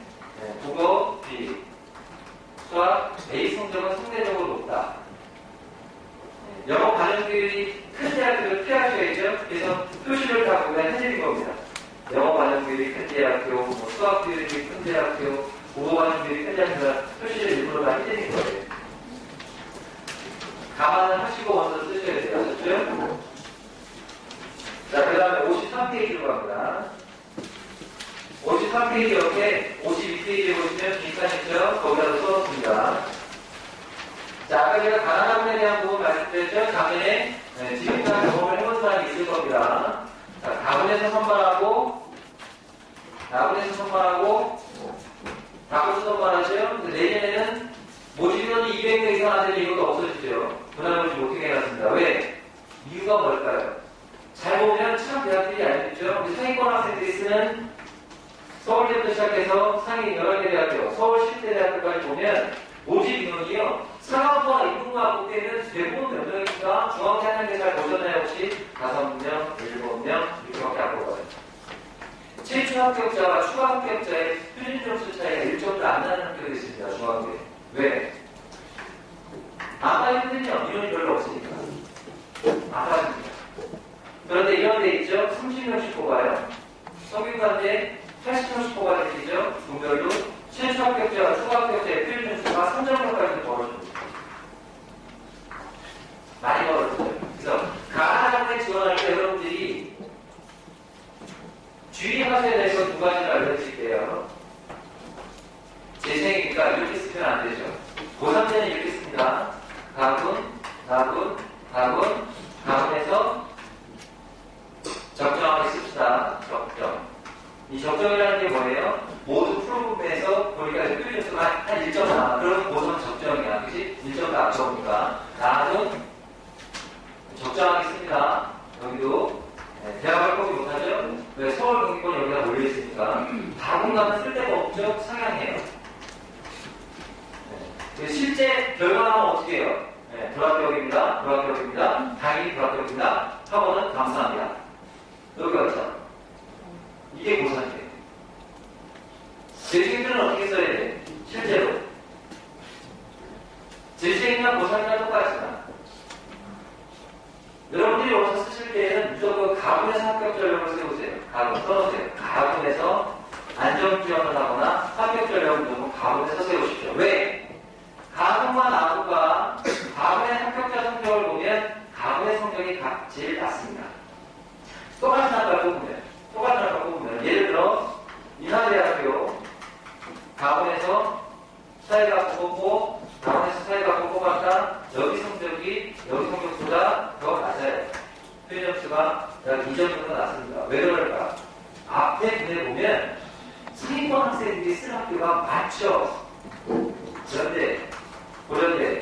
국어 B, 수학 A 성적은 상대적으로 높다. 영어 반영 비율이 큰 대학교를 피하셔야죠. 그래서 표시를 다 거기다 해드린 겁니다. 영어 반영 비율이 큰 대학교, 수학 비율이 큰 대학교, 국어 반영 비율이 큰 대학교 표시를 일부러 다 해드린 거예요. 감안을 하시고 먼저 쓰셔야 돼요. 아셨죠? 자, 그 다음에 53페이지로 갑니다. 53페이지 옆에 52페이지에 보시면 빈칸 있죠? 거기다도 써놓습니다. 자, 아까 제가 가나다군에 대한 부분 말씀드렸죠? 작년에 지금까지 경험을 해본 사람이 있을 겁니다. 자, 다군에서 선발하고, 다군에서 선발하죠? 근데 내년에는 모집인원이 200명 이상 안 되는 이유가 없어지죠. 분할모집 못하게 해놨습니다. 왜? 이유가 뭘까요? 잘 보면 참 대학들이 알겠죠? 우리 상위권 학생들이 쓰는 서울대부터 시작해서 상위 여러 개 대학교, 서울시립대대학교까지 보면 모집 인원이요. 상하과 인문과학 때는 대부분 몇 명입니까? 중학교 1학년 잘 보셨나요 혹시? 5명, 7명 이렇게밖에 안 보거든요. 최초 합격자와 추가 합격자의 표준 점수 차이가 1점도 안 나는 학교가 있습니다. 중학교에. 왜? 안 빠지거든요. 인원이 별로 없으니까. 안 빠집니다. 그런데 이런 데 있죠? 30명씩 뽑아요. 성균관대 80명씩 뽑아내시죠? 분별로 최초 합격자와 추가 합격자의 표준 점수가 3점까지 벌어집니다. 많이 벌어졌어요. 그래서 가나다군에 지원할 때 여러분들이 주의하셔야 될 것 두 가지를 알려드릴게요. 제 생이니까 이렇게 쓰면 안 되죠. 고3 때는 이렇게 씁니다. 가군에서 적정하게 씁시다. 적정. 이 적정이라는 게 뭐예요? 모두 프로그램에서 보니까 표준 점수가 한 1점 나와. 그러면 고3 적정이야. 그치? 1점도 안 적으니까. 가군 적정하게 씁니다. 여기도 대학을 포기 못하죠? 왜 서울 경기권 여기다 몰려있으니까. 가군 가면 쓸데가 없죠? 상향해요. 실제 결과 나오면 어떻게 해요? 불합격입니다. 당연히 불합격입니다. 학원은 감사합니다. 여기가 있잖아. 이게 고3이에요. 재수생들은 어떻게 써야 돼? 실제로. 재수생이나 고3이나 똑같지만 여러분들이 여기서 쓰실 가군 써놓으세요. 가군에서 안정지원을 하거나 합격전형 등은 가군에서 세우십시오. 왜? 가군과 나군과 가군의 합격자 성적을 보면 가군의 성적이 제일 낮습니다. 똑같은 학과를 뽑으면 예를 들어 인하대학교 가군에서 사회학부 뽑고 가군에서 사회학부 뽑았다. 여기 성적이 여기 성적보다 더 낮아요. 표준점수가 약 2점 정도 낮습니다. 왜 그럴까? 앞에 눈에 보면 상위권 학생들이 쓴 학교가 많죠. 그런데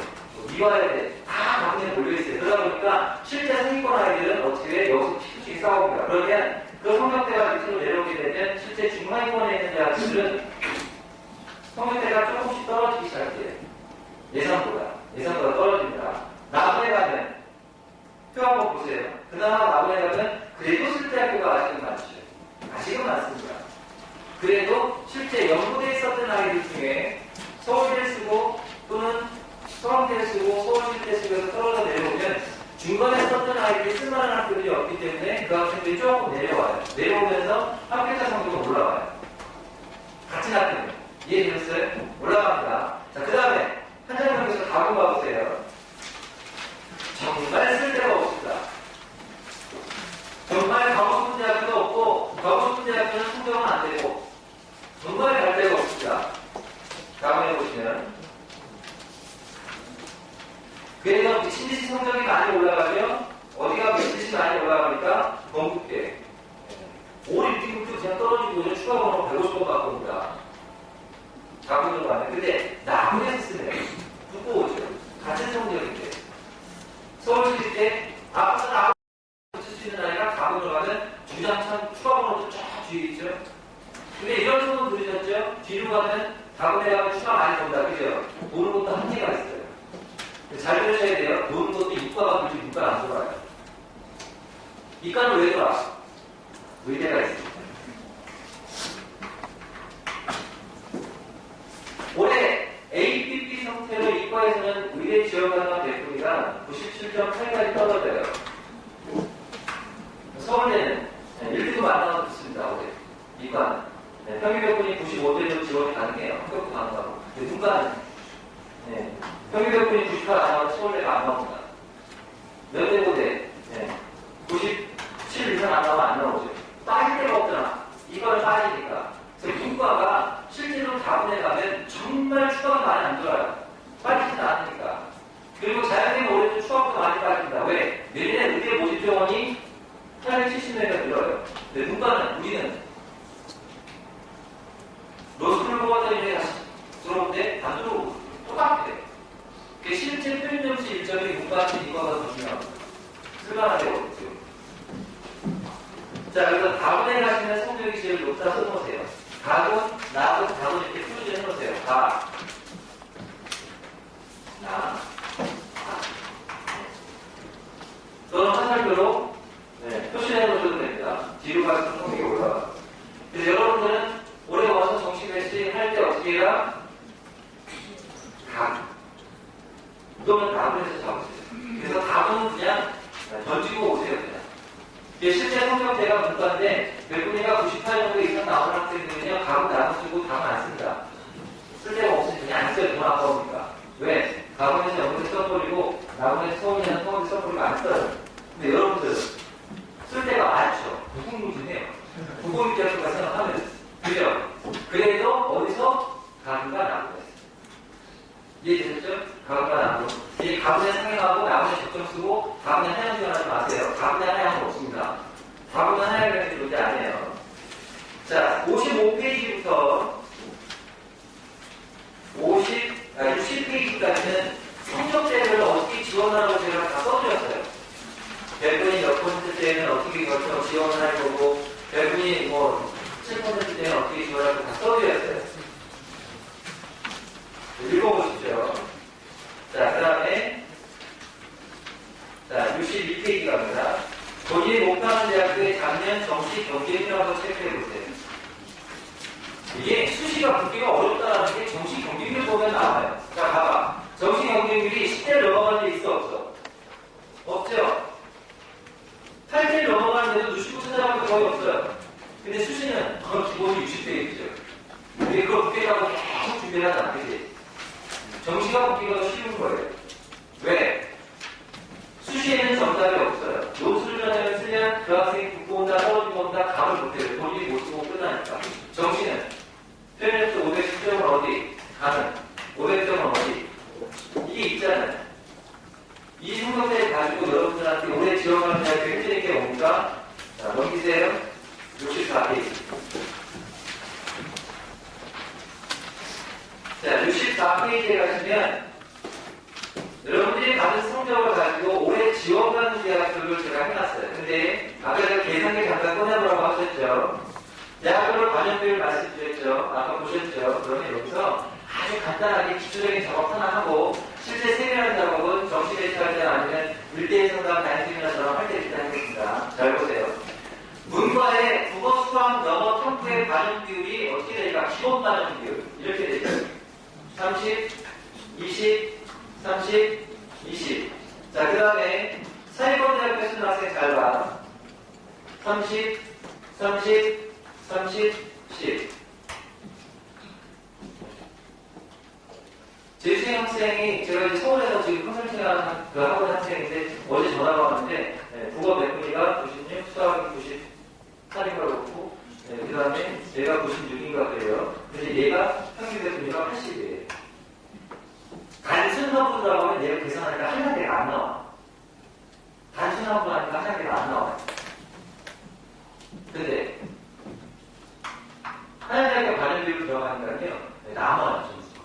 미화여대 다 가군에 몰려있어요. 그러다 보니까 실제 상위권 아이들은 어떻게 해? 여기서 피투씩 싸웁니다. 그러면 그 성적대가 밑으로 내려오게 되면 실제 중하위권에 있는 대학들은 성적대가 조금씩 떨어지기 시작해요. 예상보다 떨어집니다. 나군에 가면 표 한번 보세요. 그나마 나군에 가면 그래도 실대학교가 아직은 많습니다. 그래도 실제 연구대에 썼던 아이들 중에 서울대를 쓰고 또는 서울대를 쓰고 서울시대 쓰고서 떨어져 내려오면 중간에 썼던 아이들이 쓸만한 학교들이 없기 때문에 그 학생들이 조금 내려와요. 내려오면서 합격자 성적은 올라와요. 같은 학교는. 이해되셨어요? 올라갑니다. 자, 그 다음에 한 장면에서 가군 봐보세요. 정말 쓸데가 없습니다. 정말 가고 싶은 대학교도 없고 가고 싶은 대학교는 성적은 안 되고 정말 갈 데가 없습니다. 가군에 보시면 그래서 신지식 성적이 많이 올라가면 어디가 신지식 많이 올라가니까 건국대 5, 6등급도 그냥 떨어지고 추가 번호 150번 바꿉니다. 가군으로 가면 근데 나군에서 쓰면 두꺼워져. 같은 성적인데 서울시 때 앞에서 나군 붙일 수 있는 아이가 가군으로 가면 주장창 추가 번호도 쫙 뒤에 있죠. 근데 이런 소문 들으셨죠? 뒤로 가면 가군에 가면 추가 많이 본다. 그죠? 노는 것도 한계가 있어요. 잘 들으셔야 돼요. 노는 것도 이과가 돌지 이과가 안 돌아요. 이과는 왜 돌아? 의대가 있습니다. 올해 APP 상태로 이과에서는 의대 지원 가능한 대표가 97.8까지 떨어져요. 서울대는 1등급 안 나와도 좋습니다. 올해 이과는 평균 교권이 95대로 지원이 가능해요. 합격도 가능하고. 문과는 평균 교권이 98 안 나와도 서울대가 안 나옵니다. 연대고대 97 이상 안 나오면 안 나오죠. 빠질 데가 없잖아. 이과는 빠지니까. 그래서 문과가 실제로 가군에 가면 정말 추가가 많이 안 들어요. 빠지지는 않으니까. 그리고 자연계가 올해도 추가가 많이 빠집니다. 왜? 내년에 의대 모집 정원이 870명이 늘어요. 근데 문과는 우리는 로스쿨 보아더니 다시 들어오는데 안 들어오고 똑같아요. 실제 표준점수 1점이 문과한테 이과가 더 중요합니다. 쓸만하게 어렵죠. 자, 그래서 가군에 가시면 성적이 제일 높다 써놓으세요. 가군, 가군 이렇게 표시를 해놓으세요. 또는 화살표로 표시를 해놓으셔도 됩니다. 뒤로 가서 성적이 올라가요. 그래서 여러분들은 올해 와서 정시 배치 할 때 어떻게 해야? 또는 가군에서 잡으세요. 그래서 가군은 그냥 던지고 오세요. 그냥. 실제 성적대가 문과인데 몇분이가 98 정도 이상 나오는 학생들은요 가군 나눠 쓰고 답은 안 씁니다. 쓸데가 없으니 그냥 안 써요. 돈 아까우니까. 왜? 가군에서 연구대 써버리고 나군에서 서울이나 서울대 써버리고 안 써요. 근데 여러분들 쓸데가 많죠. 무궁무진해요. 국공립대학교가 생각하면 그죠? 그래도 어디서? 가군과 나군에서. 이해되셨죠? 가군과 나군. 이 가군에 상행하고 나군에 적정 쓰고 가군에 하향 지원하지 마세요. 가군에 하향은 없습니다. 가군에 하향이 존재 안 해요. 자, 55페이지부터 60페이지까지는 성적대를 어떻게 지원하라고 제가 다 써드렸어요. 배분이 몇 %대는 어떻게 지원을 할 거고, 배분이 뭐 7%대는 어떻게 지원할 거 다 써드렸어요. 읽어보시죠. 자, 그 다음에, 자, 62페이지 갑니다. 본인이 목표하는 대학교의 작년 정시 경쟁률 한번 체크해보세요. 이게 수시가 붙기가 어렵다는 게 정시 경쟁률 보면 나와요. 자, 봐봐. 정시 경쟁률이 10대를 넘어가는 데 있어, 없어? 없죠? 8대를 넘어가는 데도 65% 거의 없어요. 이 성적대를 가지고 여러분들한테 올해 지원하는 대학교 힘드는 게 뭡니까? 자, 넘기세요. 64페이지. 자, 64페이지에 가시면 여러분들이 받은 성적을 가지고 올해 지원하는 대학교를 제가 해놨어요. 근데 아까 제가 계산기 잠깐 꺼내보라고 하셨죠. 대학교를 반영비를 말씀드렸죠. 아까 보셨죠. 그러면 여기서 아주 간단하게 기초적인 작업 하나 하고 실제 세밀한 작업은 정시 배치할 때나 아니면 1대1 상담 단식이나처럼 할 때 일단 하겠습니다. 잘 보세요. 문과의 국어, 수학, 영어, 탐구의 반영 비율이 어떻게 될까? 기본 반영 비율. 이렇게 되죠. 30, 20, 30, 20. 자, 그 다음에 사회권대학교 쓰는 학생 잘 봐. 30, 30, 30, 10. 재수생 학생이, 제가 이제 서울에서 지금 컨설팅 하는 그 학원 학생인데, 어제 전화가 왔는데, 국어 백분위가 96, 수학이 94인가 그렇고, 그 다음에 얘가 96인가 그래요. 근데 얘가 평균 백분위가 80이에요. 단순 화분이라고 하면 얘가 계산하니까 한 단계가 안 나와. 단순 화분 하니까 한 단계가 안 나와요. 근데, 한 단계가 반영 비율로 들어가니까요, 남아요, 점수가.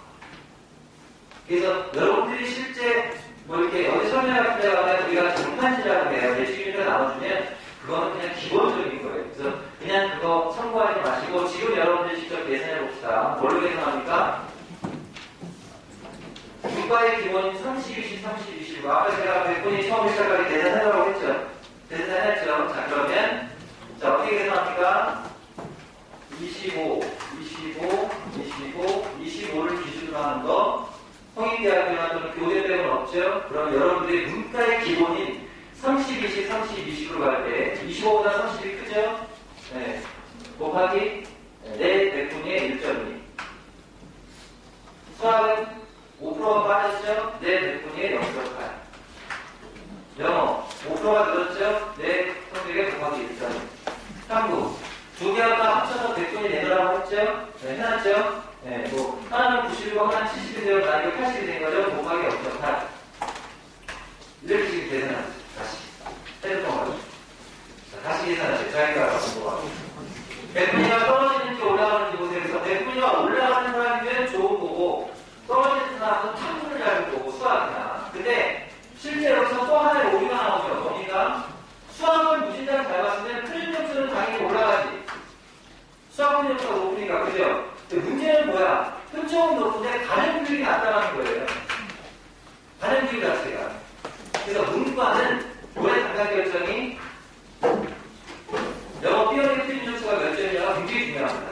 그래서 여러분들이 실제, 뭐 이렇게 어디 설명할 때 가면 우리가 정판지라고 해요. 예시비가 나와주면, 그거는 그냥 기본적인 거예요. 그래서 그냥 그거 참고하지 마시고, 지금 여러분들이 직접 계산해 봅시다. 뭘로 계산합니까? 문과의 기본인 30, 20, 30, 20. 아까 제가 100분이 처음 시작하기 계산해보라고 했죠. 계산했죠. 자, 그러면, 자, 어떻게 계산합니까? 25, 25, 25, 25를 기준으로 하는 거. 성인대학교나 또는 교대 빼고는 없죠. 그럼 여러분들이 문과의 기본인 30, 20, 30, 20으로 갈 때 25보다 30이 크죠? 네. 곱하기 내 100분의 1.2. 수학은 5%가 빠졌죠? 내 100분의 0.8. 영어 5%가 늘었죠? 내 성적에 곱하기 1.2. 탐구 두 개가 합쳐서 100분이 내더라고 했죠? 네, 해놨죠? 네, 뭐 하나는 90이고 하나는 70이 되어 나중에 80이 된 거죠? 곱하기 0.8. 이렇게 지금 계산하죠. 다시 핸드폰 가죠. 다시 계산하죠. 자기가 알아서 뭐 100분위가 떨어지는지 올라가는지 보세요. 그래서 100분위가 올라가는 사람이면 좋은 거고 떨어지는 사람은 탐구를 잘 보고 수학이나. 근데 실제 여기서 또 하나의 오류가 나오죠. 뭡니까? 수학을 무진장 잘 봤으면 틀린 점수는 당연히 올라가지. 수학 틀린 점수가 높으니까, 그죠? 근데 문제는 뭐야? 표정은 높은데 반응 비율이 낮다는 거예요. 반응 비율 자체가. 그래서 문과는 올해 단가 결정이 영어 삐어리 틀린 점수가 몇 점이냐가 굉장히 중요합니다.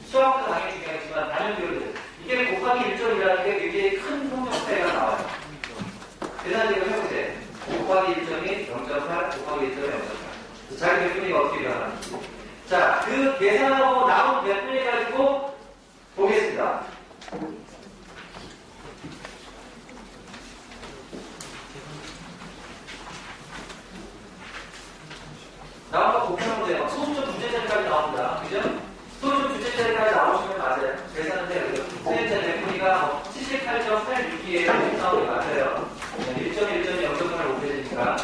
수학도 당연히 중요하지만 반응 비율은 이게 곱하기 1점이라는 게 굉장히 큰 성적 차이가 나와요. 계산식을 해보세요. 곱하기 1점이 0.8, 곱하기 1점이 0.8. 자기 몇 분위가 어떻게 변하는지. 자, 그 계산하고 나온 몇 분위 가지고 보겠습니다. 나온 거 곱해보세요. 소수점 두 자리까지 나옵니다. 그죠? 소수점 두 자리까지 나오시면 맞아요. 계산은요. 선생님 몇 분위가 78.86이에요. 나오는 게 맞아요. 1.1점이 0.8을 곱해지니까.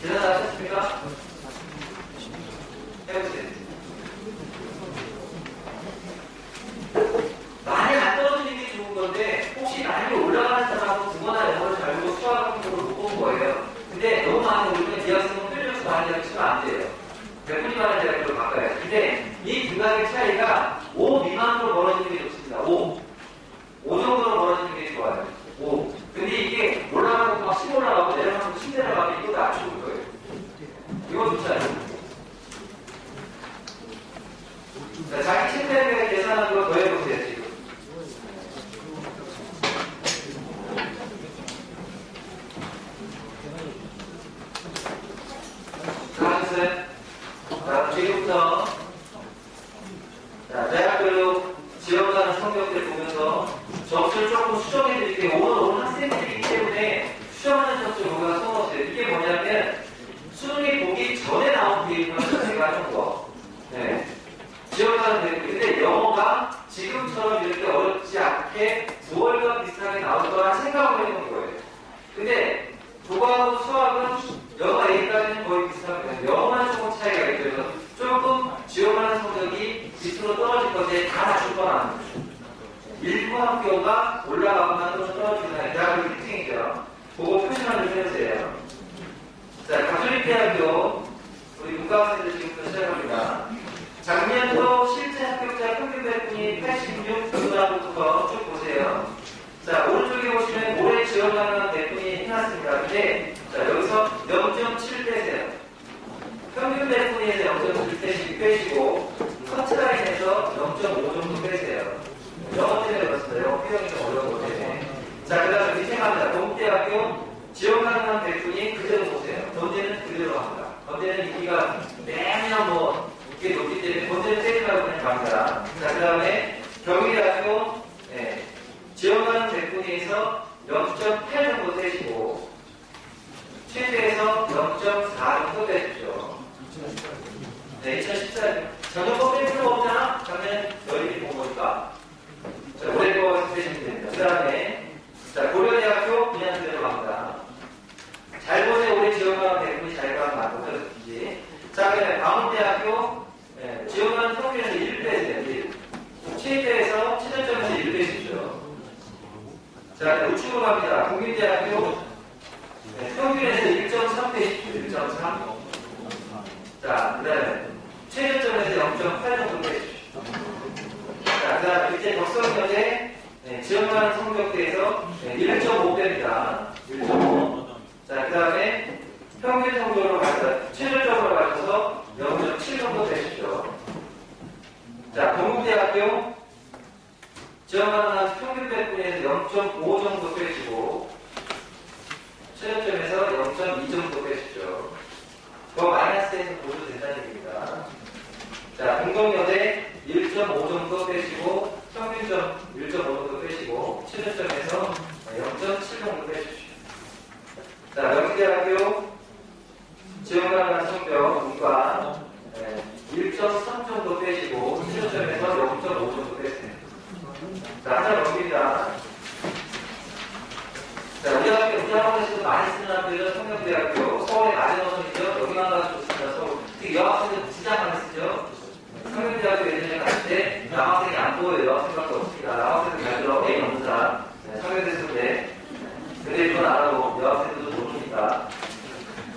계산 다 하셨습니까? 해보세요. 많이 안 떨어지는 게 좋은 건데, 혹시 많이 올라가는 사람은 국어나 영어를 잘 보고 수학 같은 걸로 못 본 거예요. 근데 너무 많이 오르면 이 학생은 틀려서 많이 잡히시면 안 돼요. 몇 분이 많은 대학교로 바꿔야 돼요. 근데 이 두 가지 차이가 5 미만으로 벌어지는 게 좋습니다. 5 정도로 벌어지는 게 좋아요. 5. 근데 이게 올라가고 막 10 올라가고 내려가고 10 내려가면 이것도 안 좋을 거예요. 이거 좋지 않아요? 자, 자기 책대에 계산하는 거 더 해보세요, 지금. 다 하셨어요? 자, 지금부터 자, 대학교로 지원하는 성적들을 보면서 점수를 조금 수정해 드릴게요. 오늘 학생들이기 때문에 수정하는 점수 우리가 써놓으세요. 이게 뭐냐면 수능이 보기 전에 나온 데이터를 제가 한 거. 네. 지원하는 데이터. 근데 영어가 지금처럼 이렇게 어렵지 않게 9월과 비슷하게 나올 거라 생각을 해놓은 거예요. 근데 국어하고 해보세요. 자, 가톨릭대학교 우리 문과학생들 지금부터 시작합니다. 작년도 실제 합격자 평균 배분이 86%부터 쭉 보세요. 자, 오른쪽에 보시면 올해 지원 가능한 배분이 해놨습니다. 근데 자, 여기서 0.7 빼세요. 평균 배분에서 0.7 빼시고 커트라인에서 0.5 정도 빼세요. 영어 때문에 그렇습니다. 영어 표현이 좀 어려운 것 때문에. 자, 그 다음에 밑에 갑니다. 동국대학교 지원 가능한 배분이 그대로 보세요. 번제는 그대로 합니다. 번제는 인기가 매년 뭐 이게 높기 때문에 번제는 떼지 말고 그냥 갑니다. 자, 그 다음에 경희대학교 지원 가능 배분에서 0.8 정도 떼시고 최대에서 0.4 정도 떼십시오. 네, 2014년 전혀 뺄 필요 없잖아. 작년 너희들이 본 거니까. 자, 올해 거 떼시면 됩니다. 그 다음에 자, 고려대학교 그냥 그대로 갑니다. 잘 보세요. 올해 지원 가능 배분이 잘 가면 맞는지. 자, 그다음에 강원대학교 지원 가능 평균에서 1 빼세요. 1. 최대에서 최저점에서 1 빼십시오. 자, 우측으로 갑니다. 국민대학교 평균에서 1.3 빼십시오. 1.3. 자, 그 다음에 최저점에서 0.8 정도 빼십시오. 자, 그 다음에 밑에 덕성여대 지원 가능 성적대에서 1.5 뺍니다. 1.5. 자, 그 다음에 평균 성적으로 가서 최저점으로 가셔서 0.7 정도 빼십시오. 자, 동국대학교 지원 가능한 평균 배분에서 0.5 정도 빼시고 최저점에서 0.2 정도 빼십시오. 더 마이너스에서 보셔도 된다는 얘기입니다. 자, 공동여대 1.5 정도 빼시고 평균점 1.5 정도 빼시고 최저점에서 0.7 정도 빼십시오. 자, 명지대학교 지원 가능한 성적 문과 1.3 정도 빼시고 최저점에서 0.5 정도 빼세요. 자, 한장 넘깁니다. 자, 우리 학원에서도 많이 쓰는 학교죠. 성명대학교. 서울의 마지노선이죠. 여기만 가서 좋습니다. 서울. 특히 여학생들 진짜 많이 쓰죠. 성명대학교 예전에 갔을 때 남학생이 안 보여요. 여학생밖에 없습니다. 남학생들 잘 들어. A 없는 사람. 성명대 쓸 때. 근데 이건 알아도 여학생들도 모르니까.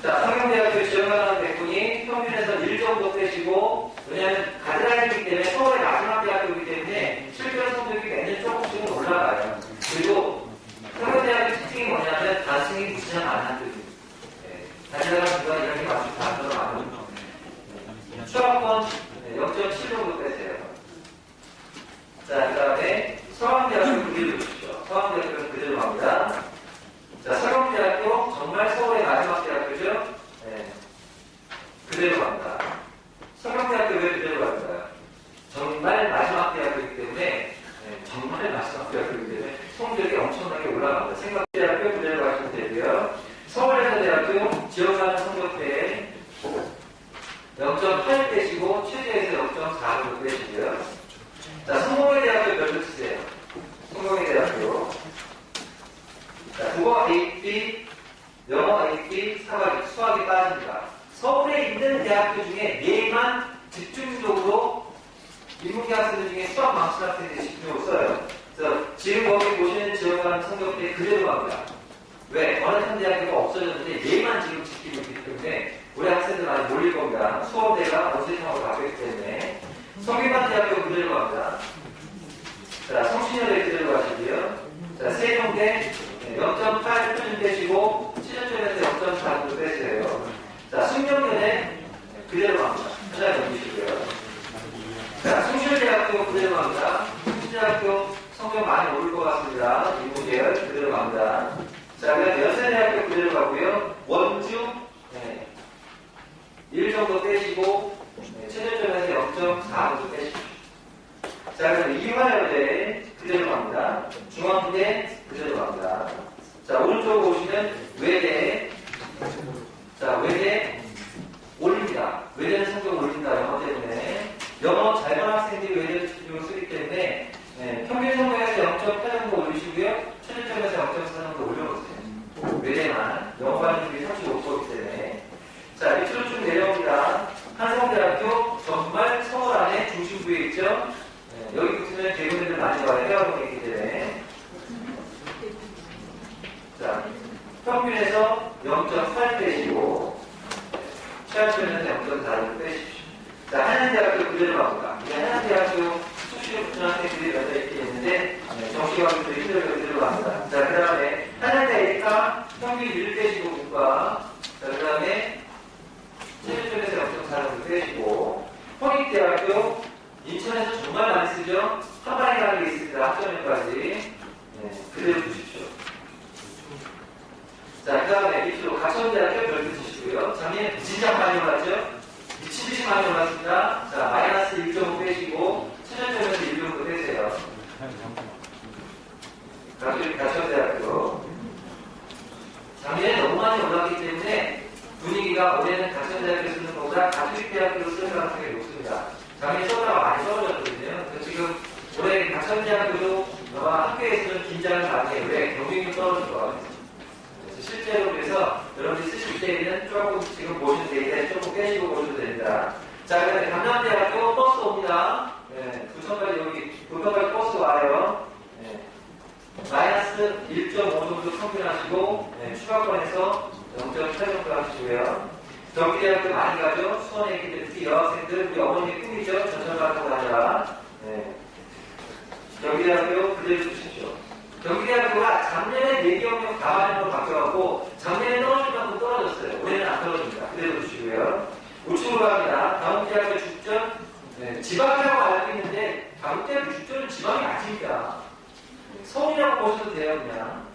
자, 성명대학교 지원 가능한 배분이 평균에서 1 정도 빼시고, 왜냐하면 가드라인이기 때문에 서울의 마지막 대학교이기 때문에 실전 성적이 매년 조금씩은 올라가요. 그리고 성명대학교 특징이 뭐냐면 단층이 무시하면 안 하는 거예요. 단체가 누가 이런 게 맞추고 다 들어가는 수학권 0.7 정도 빼세요. 자, 그 다음에 서강대학교 그대로 보십시오. 서강대학교는 그대로 갑니다. 자, 서강대학교 정말 서울의 마지막 대학교죠? 네. 그대로 갑니다. 서강대학교 왜 그대로 갈까요? 정말 마지막 대학교이기 때문에 정말 마지막 대학교이기 때문에 성적이 엄청나게 올라갑니다. 생각대학교 그대로 가시면 되고요. 서울예술대학교 지원 가능 성적대 0.8 빼시고 최대에서 0.4 정도 빼시고요. 자, 성공회대학교 별로 쓰세요. 성공회대학교. 자, 국어 AP, 영어 AP, 수학이 빠집니다. 서울에 있는 대학교 중에 4개만 집중적으로 인문계 학생들 중에 수학 망친 학생들이 집중적으로 써요. 그래서 지금 거기 보시는 지원 가능 성적대 그대로 갑니다. 왜? 어느 한 대학교가 없어졌는데 얘만 지금 지키고 있기 때문에 우리 학생들 많이 몰릴 겁니다. 수험대가 원세상으로 바뀌었기 때문에. 성균관 대학교 그대로 갑니다. 자, 성신여대 그대로 가시고요. 자, 세종대 0.8 표준 빼시고 시전점에서 0.4 정도 빼세요. 자, 숙명여대 그대로 갑니다. 하나 넘기시고요. 자, 숭실대학교 그대로 갑니다. 숭실대학교 성적 많이 오를 것 같습니다. 인문계열 그대로 갑니다. 자, 그다음 연세대학교 그대로 가고요. 원주 1 정도 빼시고 최저점에서 0.4 정도 빼시고. 자, 그다음 이화여대 그대로 갑니다. 중앙대 그대로 갑니다. 자, 오른쪽으로 보시면 외대. 자, 외대 올립니다. 외대는 성적 올린다. 영어 때문에. 영어 잘 본 학생들이 외대를 집중적으로 쓰기 때문에 평균 성적에서 0.8 정도 올리시고요. 최저점에서 0.4 정도 올려보세요. 외대만. 영어 반응률이 35%이기 때문에. 자, 밑으로 쭉 내려옵니다. 한성대학교 정말 서울 안에 중심부에 있죠. 여기 붙으면 대구들을 많이 와요. 해화동에 있기 때문에. 자, 평균에서 0.8 빼시고 최하초에서 0.4를 빼십시오. 자, 한양대학교 그대로 갑니다. 이제 한양대학교 수시로 붙은 학생들이 몇 명 있긴 있는데 정시과학들이 힘들게 그대로 갑니다. 자, 그 다음에 한양대 A가 평균 1 빼시고 문과, 자, 그 다음에 체질점에서 0.4를 빼시고 홍익대학교 인천에서 정말 많이 쓰죠? 한 반에 가는 게 있습니다. 학점에까지. 그대로 두십시오. 자, 그 다음에 밑으로 가천대학교 별표 주시고요. 작년에 진짜 많이 올랐죠? 미친 듯이 많이 올랐습니다. 자, 마이너스 1.5 빼시고, 최저점에서 1 정도 빼세요. 가천대학교. 작년에 너무 많이 올랐기 때문에 분위기가 올해는 가천대학교 쓰는 것보다 가톨릭대학교로 쓰는 가능성이 높습니다. 작년에 서울가 많이 떨어졌거든요. 그래서 지금 올해 가천대학교도 아마 학교에서는 긴장을 많이 해요. 왜? 경쟁률 떨어질 것 같아요. 실제로 그래서 여러분들이 쓰실 때에는 조금 지금 보시는 데이터에 조금 빼시고 보셔도 됩니다. 자, 그다음에 강남대학교 버스 옵니다. 부천까지 여기 부천까지 버스 와요. 마이너스 1.5 정도 평균하시고 추가권에서 0.8 정도 하시고요. 경기대학교 많이 가죠. 수원에 있기 때문에 특히 여학생들 우리 어머니의 꿈이죠. 전철가고 다녀라. 경기대학교 그대로 두십시오. 경기대학교가 작년에 내기업력 다반영으로 바뀌어갖고 작년에 떨어질 만큼 떨어졌어요. 올해는 안 떨어집니다. 그대로 두시고요. 우측으로 갑니다. 강북대학교 죽전 지방이라고 알고 있는데 강북대학교 죽전은 지방이 아닙니다. 서울이라고 보셔도 돼요. 그냥.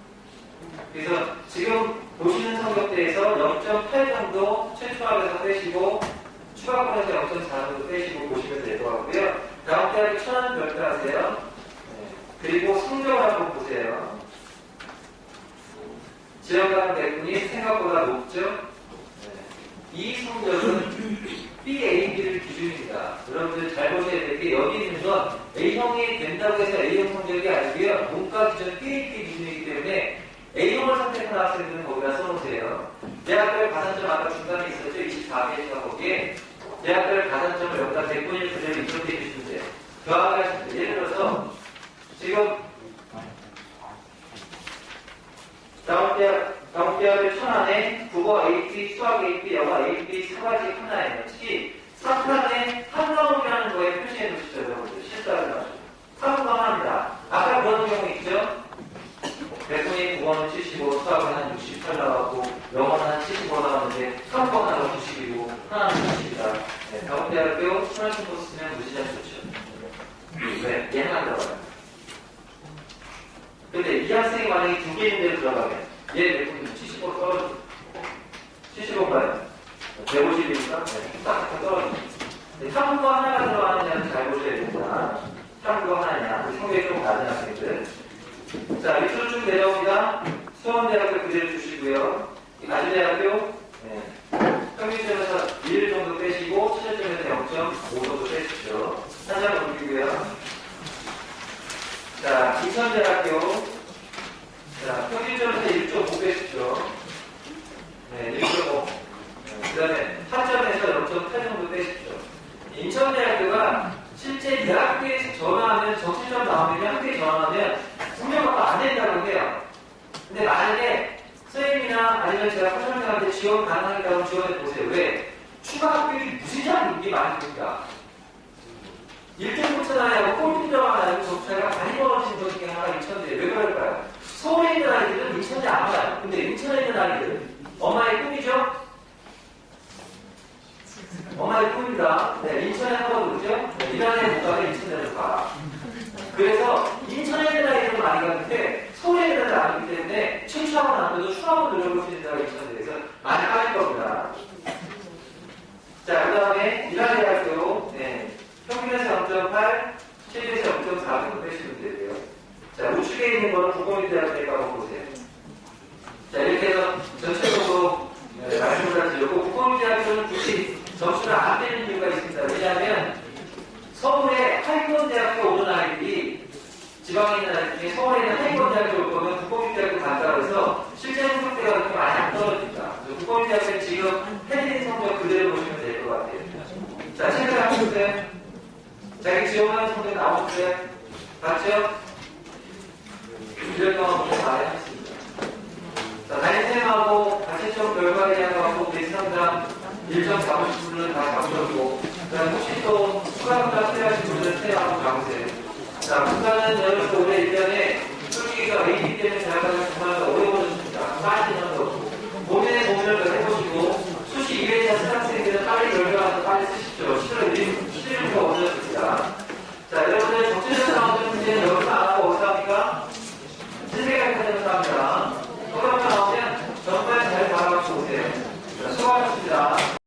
그래서 지금 보시는 성적대에서 0.8 정도 최초학에서 빼시고 추가권에서 0.4 정도 빼시고 보시면 될 것 같고요. 강북대학교 천안 별표하세요. 그리고 성적을 한번 보세요. 지역가는 대군이 생각보다 높죠? 이 성적은 BAB를 기준입니다. 여러분들 잘 보셔야 될 게 여기 있는 건 A형이 된다고 해서 A형 성적이 아니고요. 문과 기준 BAB 기준이기 때문에 A형을 선택한 학생들은 거기다 써놓으세요. 대학별 가산점 아까 중간에 있었죠? 24페이지가 거기에 대학별 가산점을 여기다 100분의 1 그대로 입력해 주시면 돼요. 더하게 하시면 돼요. 예를 들어서 지금 강북대학교 천안에 국어 AP, 수학 AP, 영어 AP 4가지 하나예요. 특히 3편에 한 과목이라는 거에 표시해 놓으시죠. 여러분들 실수하지 마시고 3과 하나입니다. 아까 그런 경우 있죠? 백분이 국어는 75, 수학은 한 68 나왔고 영어는 한 75 나왔는데 3과 하나가 90이고 하나는 90이다. 강북대학교 천안신고 쓰면 무지장 좋죠. 왜? 얘 하나 들어가요. 근데 이 학생이 만약에 두 개인 데로 들어가면 얘 몇 분이면 75 떨어지죠. 75인가요? 150이니까 딱 떨어지죠. 탐구 하나가 들어가느냐는 잘 보셔야 됩니다. 탐구 하나냐. 성격이 좀 낮은 학생들. 자, 밑으로 쭉 내려옵니다. 수원대학교 그대로 주시고요. 가주대학교 평균점에서 1 정도 빼시고 최저점에서 0.5 정도 빼십시오. 한 장 넘기고요. 자, 인천대학교. 자, 평균점에서 1.5 빼십시오. 1.5. 그 다음에 학점에서 0.8 정도 빼십시오. 인천대학교가 실제 대학교에서 전화하면 정시점 나오면 학교에 전화하면 분명하고 안 된다고 해요. 근데 만약에 선생님이나 아니면 제가 학생한테 지원 가능하겠다고 지원해 보세요. 왜? 추가 학교들이 무지장 인기 많으니까. 1.9천 원이라고 꼴등점만 아니고 점수차이가 많이 벌어진 것 중에 하나가 인천대에 왜 그럴까요? 서울에 있는 아이들은 인천대 안 가요. 근데 인천에 있는 아이들은 엄마의 꿈이죠? 엄마의 꿈입니다. 인천에 한번 그러죠? 이란에 못 가면 인천대로 가. 그래서 인천에 있는 아이들은 많이 가는데 서울에 있는 아이들은 아니기 때문에 최초하고 남들도 추가하고 노력을 수 있는 데가 인천대에서 많이 빠질 겁니다. 자, 그 다음에 이란대학교 평균에서 0.8, 최저에서 0.4 정도 빼시면 되고요. 자, 우측에 있는 거는 국공립대학교니까 한번 보세요. 자, 이렇게 해서 전체적으로 말씀을 드렸고, 국공립대학교는 굳이 점수를 안 빼는 이유가 있습니다. 왜냐하면 서울에 하위권대학교 오는 아이들이 지방에 있는 아이들 중에 서울에 있는 하위권대학교 올 거면 국공립대학교 간다고 해서 실제 성적대가 그렇게 많이 안 떨어집니다. 국공립대학교는 지금 해드린 성적 그대로 보시면 될 것 같아요. 자, 체크를 한번 보세요. 자기 지원하는 성적 나오셨어요? 봤죠? 이런 경험 보면 많이 하셨습니다. 자, 담임선생님하고 같이 좀 일정 잡으신 분들은 다 잡으셨고, 그다음 혹시 또 추가로가 필요하신 분들은 체험하고 잡으세요. 자, 부산은 여러분 올해 1년에 솔직히 AD 때문에 대학가를